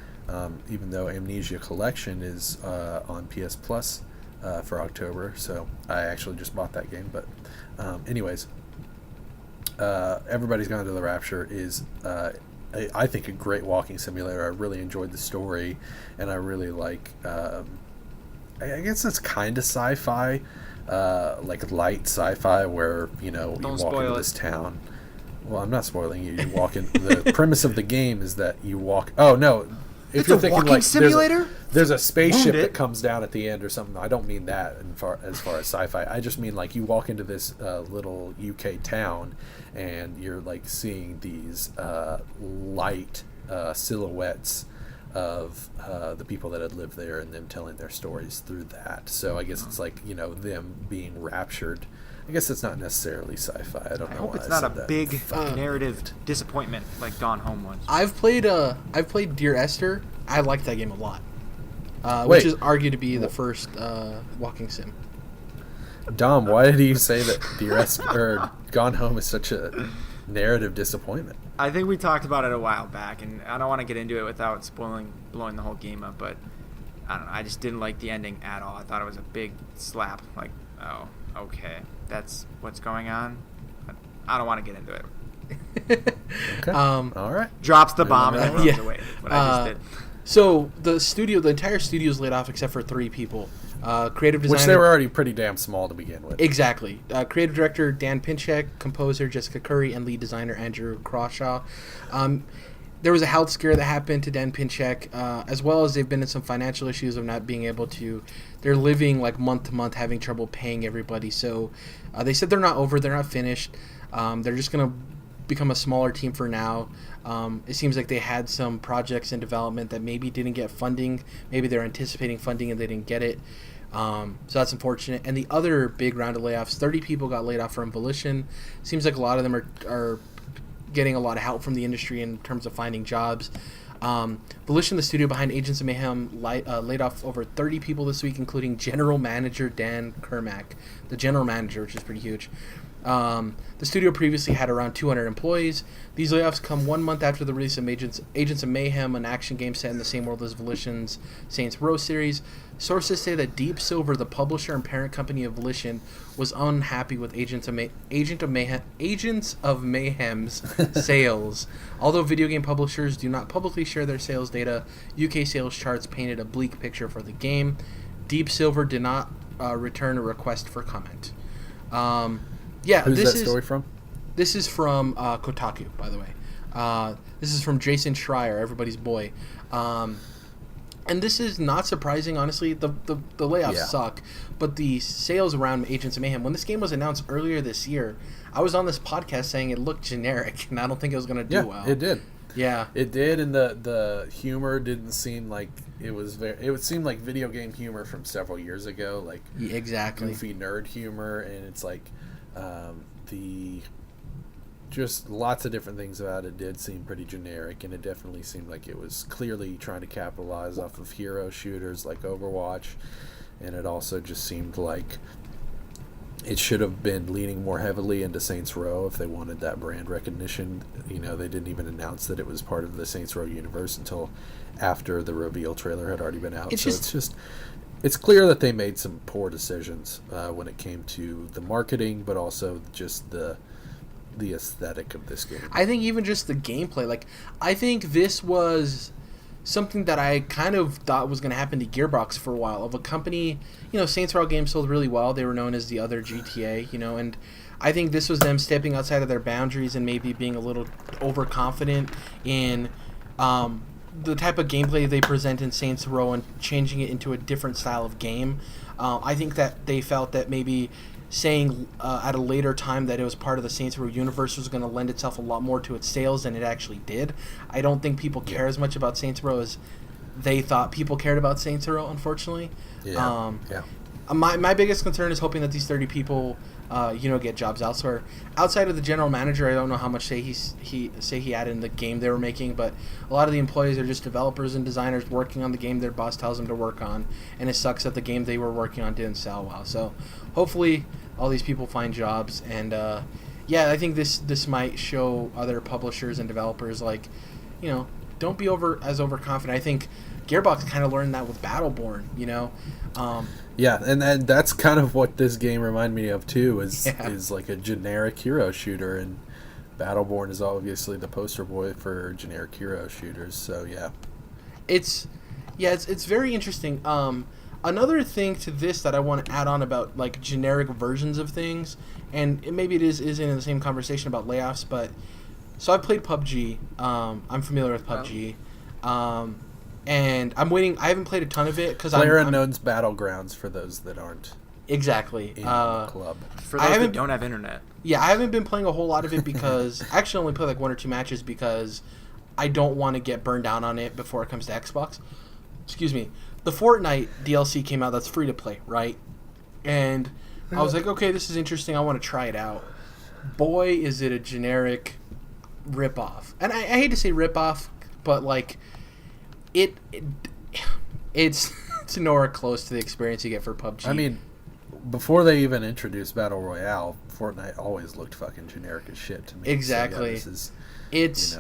even though Amnesia Collection is on PS Plus for October. So I actually just bought that game. But anyways, Everybody's Gone to the Rapture is... I think a great walking simulator. I really enjoyed the story, and I really like. I guess it's kind of sci-fi, like light sci-fi, where you walk into this town. Well, I'm not spoiling you. You walk in. The premise of the game is that you walk. Oh no! If It's you're a thinking walking like simulator? there's a spaceship Wounded. that comes down at the end or something. I don't mean that as far as sci-fi. I just mean like you walk into this little UK town, and you're like seeing these light silhouettes of the people that had lived there, and them telling their stories through that. So I guess it's like them being raptured. I guess it's not necessarily sci-fi. I don't know. I hope why it's I not said a that. big narrative disappointment like Gone Home was. I've played Dear Esther. I like that game a lot, Wait. which is argued to be the first walking sim. Dom, why did you say that Dear Esther or Gone Home is such a narrative disappointment? I think we talked about it a while back, and I don't want to get into it without blowing the whole game up, but I don't know. I just didn't like the ending at all. I thought it was a big slap. Like, oh, okay, that's what's going on. I don't want to get into it. Okay. All right. Drops the bomb and Yeah. runs away. What I just did. So the entire studio is laid off except for 3 people. Creative designer, Which they were already pretty damn small to begin with. exactly. Creative director Dan Pinchek, composer Jessica Curry, and lead designer Andrew Crawshaw. There was a health scare that happened to Dan Pinchek, as well as they've been in some financial issues of not being able to. They're living like month to month, having trouble paying everybody. So they said they're not over, they're not finished. They're just gonna become a smaller team for now. It seems like they had some projects in development that maybe didn't get funding. Maybe they're anticipating funding and they didn't get it. So that's unfortunate. And the other big round of layoffs, 30 people got laid off from Volition. Seems like a lot of them are getting a lot of help from the industry in terms of finding jobs. Volition, the studio behind Agents of Mayhem, laid off over 30 people this week, including general manager Dan Kermack, the general manager, which is pretty huge. The studio previously had around 200 employees. These layoffs come 1 month after the release of Agents of Mayhem, an action game set in the same world as Volition's Saints Row series. Sources say that Deep Silver, the publisher and parent company of Volition, was unhappy with Agents of Mayhem's sales. Although video game publishers do not publicly share their sales data, UK sales charts painted a bleak picture for the game. Deep Silver did not return a request for comment. Who's that story from? This is from Kotaku, by the way. This is from Jason Schreier, everybody's boy. And this is not surprising, honestly. The layoffs suck, but the sales around Agents of Mayhem, when this game was announced earlier this year, I was on this podcast saying it looked generic, and I don't think it was going to do well. It did. Yeah, it did, and the humor didn't seem like it was it would seem like video game humor from several years ago, like exactly goofy nerd humor, and it's like just lots of different things about it did seem pretty generic, and it definitely seemed like it was clearly trying to capitalize off of hero shooters like Overwatch, and it also just seemed like it should have been leaning more heavily into Saints Row if they wanted that brand recognition. They didn't even announce that it was part of the Saints Row universe until after the reveal trailer had already been out. It's clear that they made some poor decisions when it came to the marketing, but also just the aesthetic of this game. I think even just the gameplay, like, I think this was something that I kind of thought was going to happen to Gearbox for a while, of a company, Saints Row games sold really well. They were known as the other GTA, and I think this was them stepping outside of their boundaries and maybe being a little overconfident in the type of gameplay they present in Saints Row and changing it into a different style of game. I think that they felt that maybe saying at a later time that it was part of the Saints Row universe was going to lend itself a lot more to its sales than it actually did. I don't think people care as much about Saints Row as they thought people cared about Saints Row, unfortunately. Yeah. My biggest concern is hoping that these 30 people get jobs elsewhere. Outside of the general manager, I don't know how much say he had in the game they were making, but a lot of the employees are just developers and designers working on the game their boss tells them to work on, and it sucks that the game they were working on didn't sell well. So hopefully all these people find jobs, and I think this might show other publishers and developers don't be overconfident. I think Gearbox kind of learned that with Battleborn, Yeah, and that's kind of what this game reminded me of too. Is like a generic hero shooter, and Battleborn is obviously the poster boy for generic hero shooters. So yeah, it's very interesting. Another thing to this that I want to add on about like generic versions of things, and maybe it isn't in the same conversation about layoffs, but so I played PUBG. I'm familiar with PUBG. And I'm waiting. I haven't played a ton of it because PlayerUnknown's Battlegrounds for those that aren't exactly in the club. For those that don't have internet. Yeah, I haven't been playing a whole lot of it because I actually only played like 1 or 2 matches because I don't want to get burned down on it before it comes to Xbox. Excuse me. The Fortnite DLC came out. That's free to play, right? And I was like, okay, this is interesting. I want to try it out. Boy, is it a generic ripoff. And I hate to say ripoff, but like. It's nowhere close to the experience you get for PUBG. I mean, before they even introduced Battle Royale, Fortnite always looked fucking generic as shit to me. Exactly. So, it's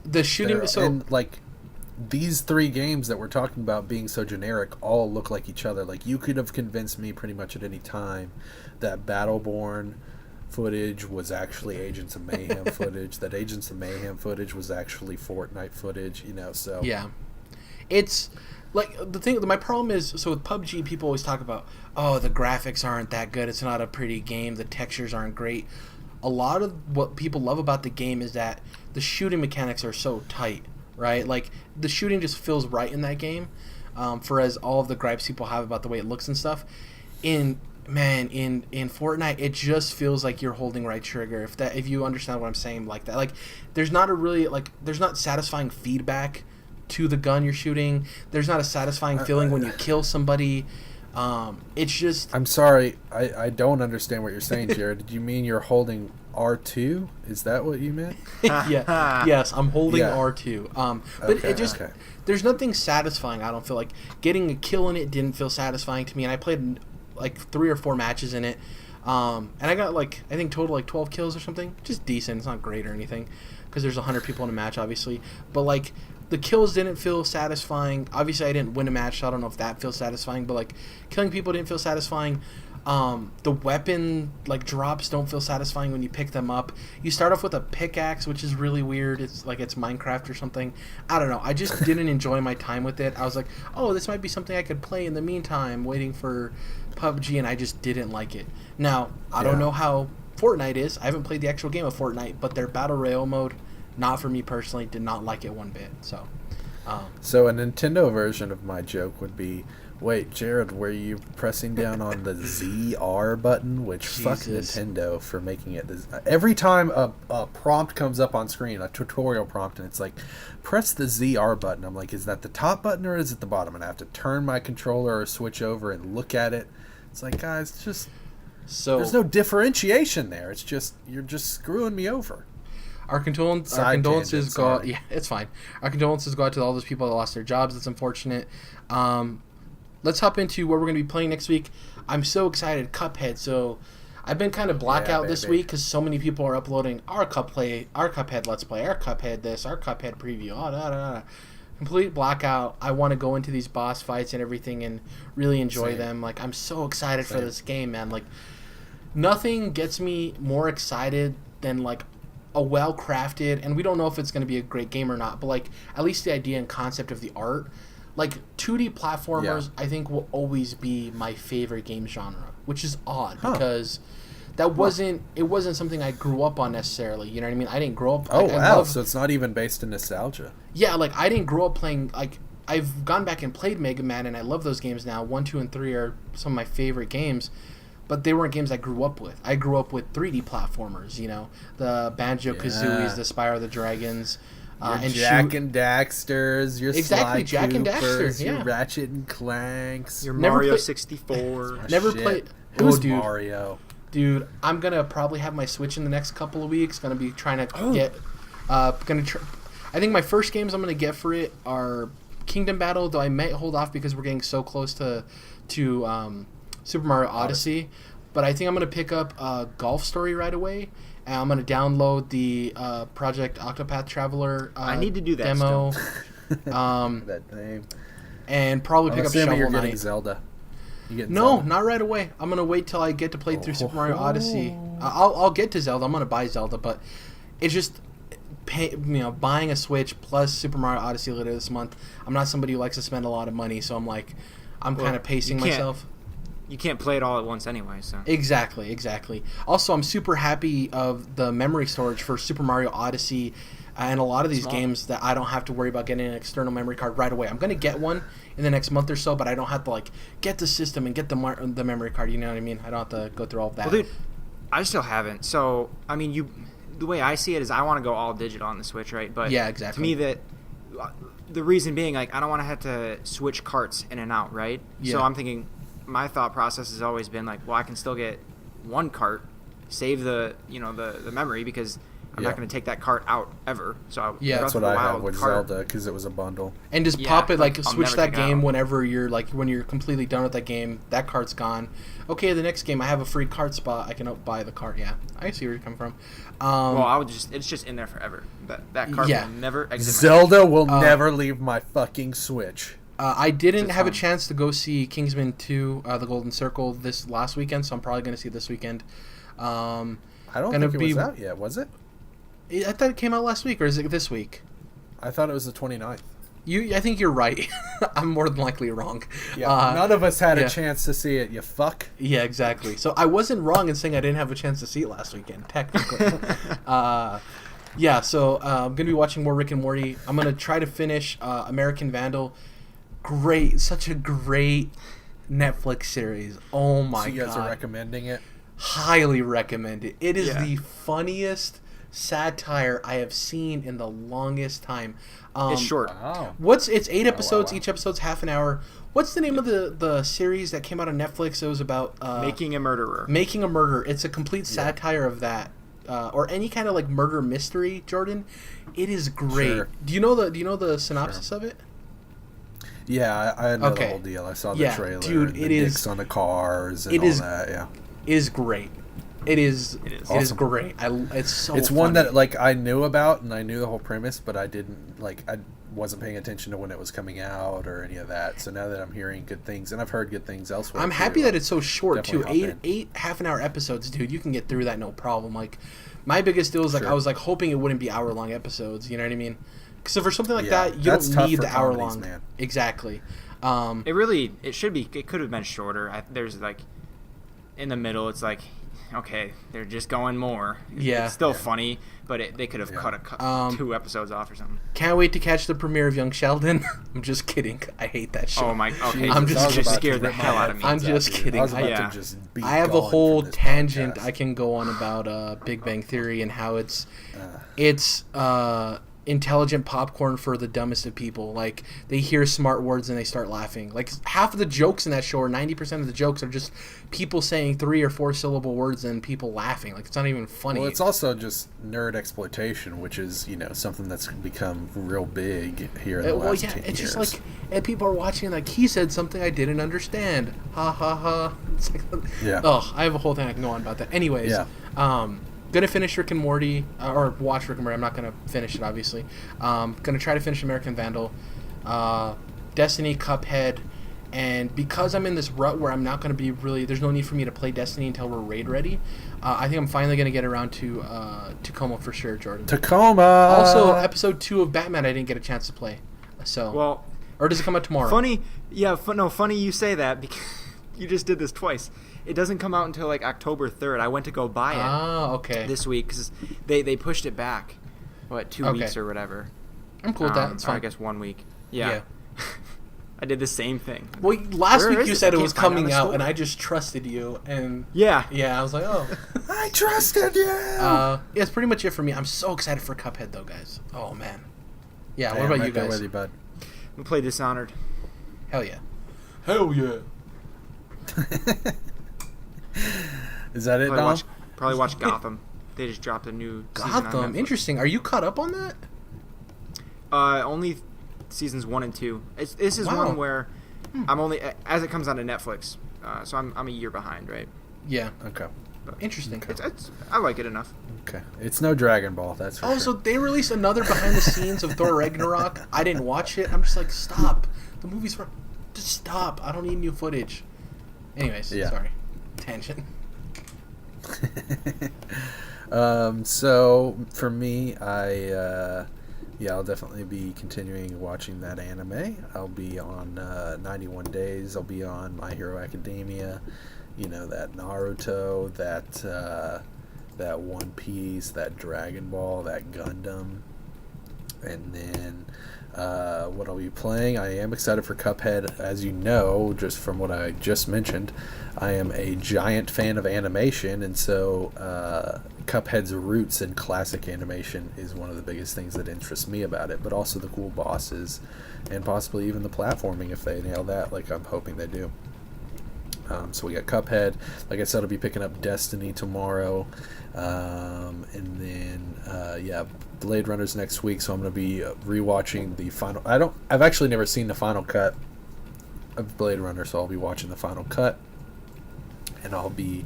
the shooting. So and like these 3 games that we're talking about being so generic all look like each other. Like you could have convinced me pretty much at any time that Battleborn footage was actually Agents of Mayhem footage. That Agents of Mayhem footage was actually Fortnite footage. So yeah. It's like the thing. My problem is, so with PUBG, people always talk about, oh, the graphics aren't that good. It's not a pretty game. The textures aren't great. A lot of what people love about the game is that the shooting mechanics are so tight, right? Like the shooting just feels right in that game. For as all of the gripes people have about the way it looks and stuff, in Fortnite, it just feels like you're holding right trigger. If you understand what I'm saying, like that, like there's not satisfying feedback to the gun you're shooting. There's not a satisfying feeling when you kill somebody. It's just... I'm sorry, I don't understand what you're saying, Jared. Did you mean you're holding R2? Is that what you meant? Yeah. Yes, I'm holding R2. But it just... Okay. There's nothing satisfying, I don't feel like. Getting a kill in it didn't feel satisfying to me, and I played like 3 or 4 matches in it. And I got like, I think total like 12 kills or something. Just decent. It's not great or anything, because there's 100 people in a match, obviously. But like... The kills didn't feel satisfying. Obviously, I didn't win a match, so I don't know if that feels satisfying. But like, killing people didn't feel satisfying. The weapon drops don't feel satisfying when you pick them up. You start off with a pickaxe, which is really weird. It's like it's Minecraft or something. I don't know. I just didn't enjoy my time with it. I was like, oh, this might be something I could play in the meantime, waiting for PUBG, and I just didn't like it. Now, I don't know how Fortnite is. I haven't played the actual game of Fortnite, but their Battle Royale mode... Not for me personally. Did not like it one bit. So a Nintendo version of my joke would be, wait, Jared, were you pressing down on the ZR button? Which fuck Nintendo for making it this. Every time a prompt comes up on screen, a tutorial prompt, and it's like, press the ZR button. I'm like, is that the top button or is it the bottom? And I have to turn my controller or switch over and look at it. It's like, guys, there's no differentiation there. It's just, you're just screwing me over. Our condolences go out. Yeah, it's fine. Our condolences go out to all those people that lost their jobs. That's unfortunate. Let's hop into what we're going to be playing next week. I'm so excited. Cuphead. So I've been kind of blackout this week because so many people are uploading our Cuphead Let's Play, our Cuphead this, our Cuphead preview. Complete blackout. I want to go into these boss fights and everything and really enjoy them. Like, I'm so excited for this game, man. Like, nothing gets me more excited than like a well-crafted, and we don't know if it's going to be a great game or not, but like at least the idea and concept of the art. Like 2D platformers, I think will always be my favorite game genre, which is odd because it wasn't something I grew up on necessarily. You know what I mean? I didn't grow up. So it's not even based in nostalgia. Yeah, like I didn't grow up playing. Like I've gone back and played Mega Man, and I love those games now. 1, 2, and 3 are some of my favorite games. But they weren't games I grew up with. I grew up with 3D platformers, the Banjo-Kazooies, the Spyro the Dragons. Your Jack and Daxters, your Sly Jack and Coopers, Daxter, your Ratchet and Clanks. Your Mario 64. Never played... Who's Mario? Dude, I'm gonna probably have my Switch in the next couple of weeks. Gonna be trying to get. I think my first games I'm gonna get for it are Kingdom Battle, though I might hold off because we're getting so close to Super Mario Odyssey. But I think I'm gonna pick up Golf Story right away, and I'm gonna download the Project Octopath Traveler. I need to do that demo. That name. And probably pick up Shovel you're Knight. getting Zelda. No, not right away. I'm gonna wait till I get to play through Super Mario Odyssey. I'll get to Zelda. I'm gonna buy Zelda, but it's just buying a Switch plus Super Mario Odyssey later this month. I'm not somebody who likes to spend a lot of money, so I'm kind of pacing myself. You can't play it all at once anyway, so. Exactly. Also, I'm super happy of the memory storage for Super Mario Odyssey and a lot of these games that I don't have to worry about getting an external memory card right away. I'm going to get one in the next month or so, but I don't have to get the system and get the memory card, you know what I mean? I don't have to go through all of that. Well, dude, I still haven't. So, I mean, the way I see it is I want to go all digital on the Switch, right? But yeah, exactly. To me, the reason being, I don't want to have to switch carts in and out, right? Yeah. So I'm thinking, my thought process has always been well, I can still get one cart, save the memory because I'm not going to take that cart out ever. So that's what I had with Zelda because it was a bundle. And just pop it switch that game whenever you're when you're completely done with that game. That cart's gone. Okay, the next game I have a free cart spot. I can buy the cart. Yeah, I see where you're coming from. Well, it's just in there forever. That cart will never exit. Zelda will never leave my fucking Switch. I didn't have a chance to go see Kingsman 2, The Golden Circle this last weekend, so I'm probably going to see it this weekend. I don't think it was out yet, was it? I thought it came out last week, or is it this week? I thought it was the 29th. I think you're right. I'm more than likely wrong. Yeah, none of us had a chance to see it, you fuck. Yeah, exactly. So I wasn't wrong in saying I didn't have a chance to see it last weekend, technically. So I'm going to be watching more Rick and Morty. I'm going to try to finish American Vandal. Such a great Netflix series. Oh my god. So you guys are recommending it? Highly recommend it. It is the funniest satire I have seen in the longest time. It's short. Wow. It's 8 episodes. Wow. Each episode's half an hour. What's the name of the series that came out on Netflix? It was about Making a Murderer. Making a Murderer. It's a complete satire of that. Or any kind of murder mystery, Jordan. It is great. Sure. Do you know the synopsis of it? Yeah, I know the whole deal. I saw the trailer. Dude, and the dicks on the cars and all that. Yeah, it is great. It is awesome. It is great. It's so. It's funny. One that I knew about and I knew the whole premise, but I didn't I wasn't paying attention to when it was coming out or any of that. So now that I'm hearing good things, and I've heard good things elsewhere, I'm happy that it's so short too. Definitely Eight half-an-hour episodes, dude. You can get through that no problem. My biggest deal is I was hoping it wouldn't be hour-long episodes. You know what I mean? So for something like that, you don't need the hour-long. Exactly. It should be. It could have been shorter. There's in the middle. It's okay, they're just going more. Yeah, it's still funny, but they could have cut 2 episodes off or something. Can't wait to catch the premiere of Young Sheldon. I'm just kidding. I hate that show. Oh my! Okay, I'm just scared the hell out of me. I'm just kidding. I have a whole tangent I can go on about Big Bang Theory and how it's intelligent popcorn for the dumbest of people. They hear smart words and they start laughing. Half of the jokes in that show, or 90% of the jokes, are just people saying 3 or 4 syllable words and people laughing. It's not even funny. Well, it's also just nerd exploitation, which is something that's become real big here in the last 10 it's years. Just and people are watching he said something I didn't understand. Ha ha ha. It's I have a whole thing I can go on about that. Anyways, gonna finish Rick and Morty, or watch Rick and Morty. I'm not gonna finish it, obviously. Gonna try to finish American Vandal, Destiny, Cuphead, and because I'm in this rut where I'm not gonna be there's no need for me to play Destiny until we're raid ready. I think I'm finally gonna get around to Tacoma for sure, Jordan. Tacoma. Also, episode 2 of Batman I didn't get a chance to play. So or does it come out tomorrow? Funny you say that because you just did this twice. It doesn't come out until October 3rd. I went to go buy it. Oh, okay. This week because they pushed it back, 2 weeks or whatever. I'm cool with that. It's fine. I guess 1 week. Yeah. I did the same thing. Well, last week you said it was coming out, and I just trusted you. And yeah, I was like, oh, I trusted you. That's pretty much it for me. I'm so excited for Cuphead, though, guys. Oh man. Yeah. What about you guys? With you, bud. We play Dishonored. Hell yeah. Hell yeah. Is that it, Dom? Probably watch Gotham. They just dropped a new season on Gotham. Netflix. Interesting. Are you caught up on that? Only seasons 1 and 2. This is Wow. one where I'm only as it comes onto Netflix. So I'm a year behind, right? Yeah. Okay. But Interesting. Okay. I like it enough. Okay. It's no Dragon Ball, that's for Oh, sure. so they released another behind the scenes of Thor Ragnarok. I didn't watch it. I'm just like, stop. The movie's for. Just stop. I don't need new footage. Anyways, Yeah. sorry. Tangent. So for me, I'll definitely be continuing watching that anime. I'll be on 91 Days. I'll be on My Hero Academia. You know, that Naruto, that One Piece, that Dragon Ball, that Gundam. And then what I'll be playing, I am excited for Cuphead. As you know, just from what I just mentioned, I am a giant fan of animation, and so Cuphead's roots in classic animation is one of the biggest things that interests me about it, but also the cool bosses and possibly even the platforming if they nail that, like I'm hoping they do. So we got Cuphead. Like I said, I'll be picking up Destiny tomorrow. And then, Blade Runner's next week, so I'm going to be rewatching the final... I've actually never seen the final cut of Blade Runner, so I'll be watching the final cut. And I'll be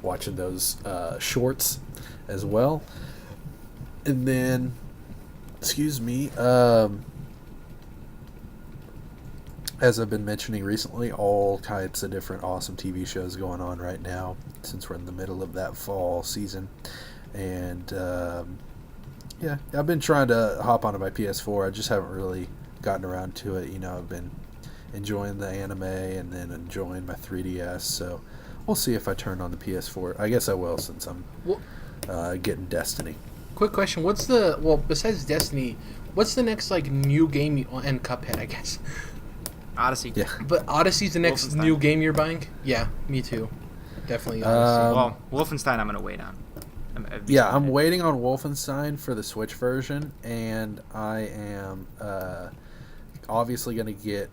watching those shorts as well. And then, excuse me, as I've been mentioning recently, all types of different awesome TV shows going on right now, since we're in the middle of that fall season. And, I've been trying to hop onto my PS4. I just haven't really gotten around to it. You know, I've been enjoying the anime and then enjoying my 3DS, so we'll see if I turn on the PS4. I guess I will, since I'm getting Destiny. Quick question. Besides Destiny, what's the next, new game and Cuphead, I guess? Odyssey. Yeah. But Odyssey's the next Wolfenstein. new game you're buying? Yeah, me too. Definitely Odyssey. Well, Wolfenstein I'm going to wait on. I'm waiting on Wolfenstein for the Switch version, and I am obviously going to get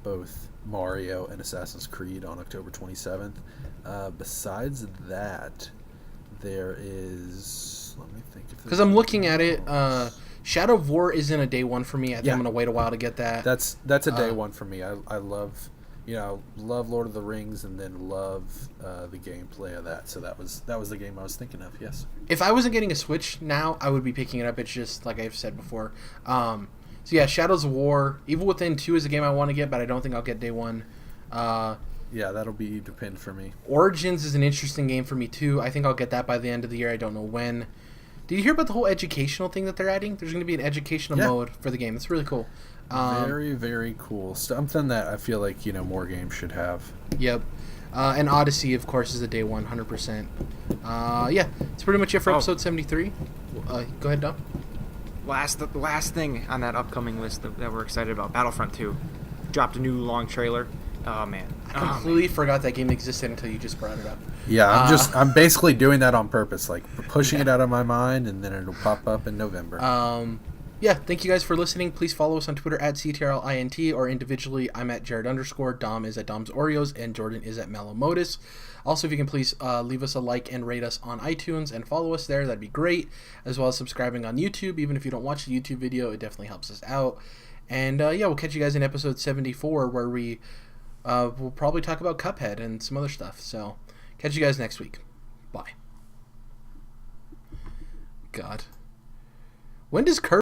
both Mario and Assassin's Creed on October 27th. Besides that, there is... Let me think. Because I'm looking at it, Shadow of War isn't a day one for me. I think I'm going to wait a while to get that. That's a day one for me. I love... love Lord of the Rings, and then love the gameplay of that. So that was the game I was thinking of. Yes. If I wasn't getting a Switch now, I would be picking it up. It's just like I've said before. So yeah, Shadows of War, Evil Within 2 is a game I want to get, but I don't think I'll get day one. That'll be depend for me. Origins is an interesting game for me too. I think I'll get that by the end of the year. I don't know when. Did you hear about the whole educational thing that they're adding? There's going to be an educational mode for the game. It's really cool. Very, very cool. Something that I feel like, more games should have. Yep. And Odyssey, of course, is a day one, 100%. It's pretty much it for episode 73. Go ahead, Dom. The last thing on that upcoming list that we're excited about, Battlefront 2. Dropped a new long trailer. Oh, man. I completely forgot that game existed until you just brought it up. Yeah, I'm basically doing that on purpose, like pushing it out of my mind, and then it'll pop up in November. Thank you guys for listening. Please follow us on Twitter at CTRLINT, or individually, I'm at Jared_, Dom is at Dom's Oreos, and Jordan is at Malamotus. Also, if you can please leave us a like and rate us on iTunes and follow us there, that'd be great, as well as subscribing on YouTube. Even if you don't watch the YouTube video, it definitely helps us out. And we'll catch you guys in episode 74, where we'll probably talk about Cuphead and some other stuff. So, catch you guys next week. Bye. God. When does Kirby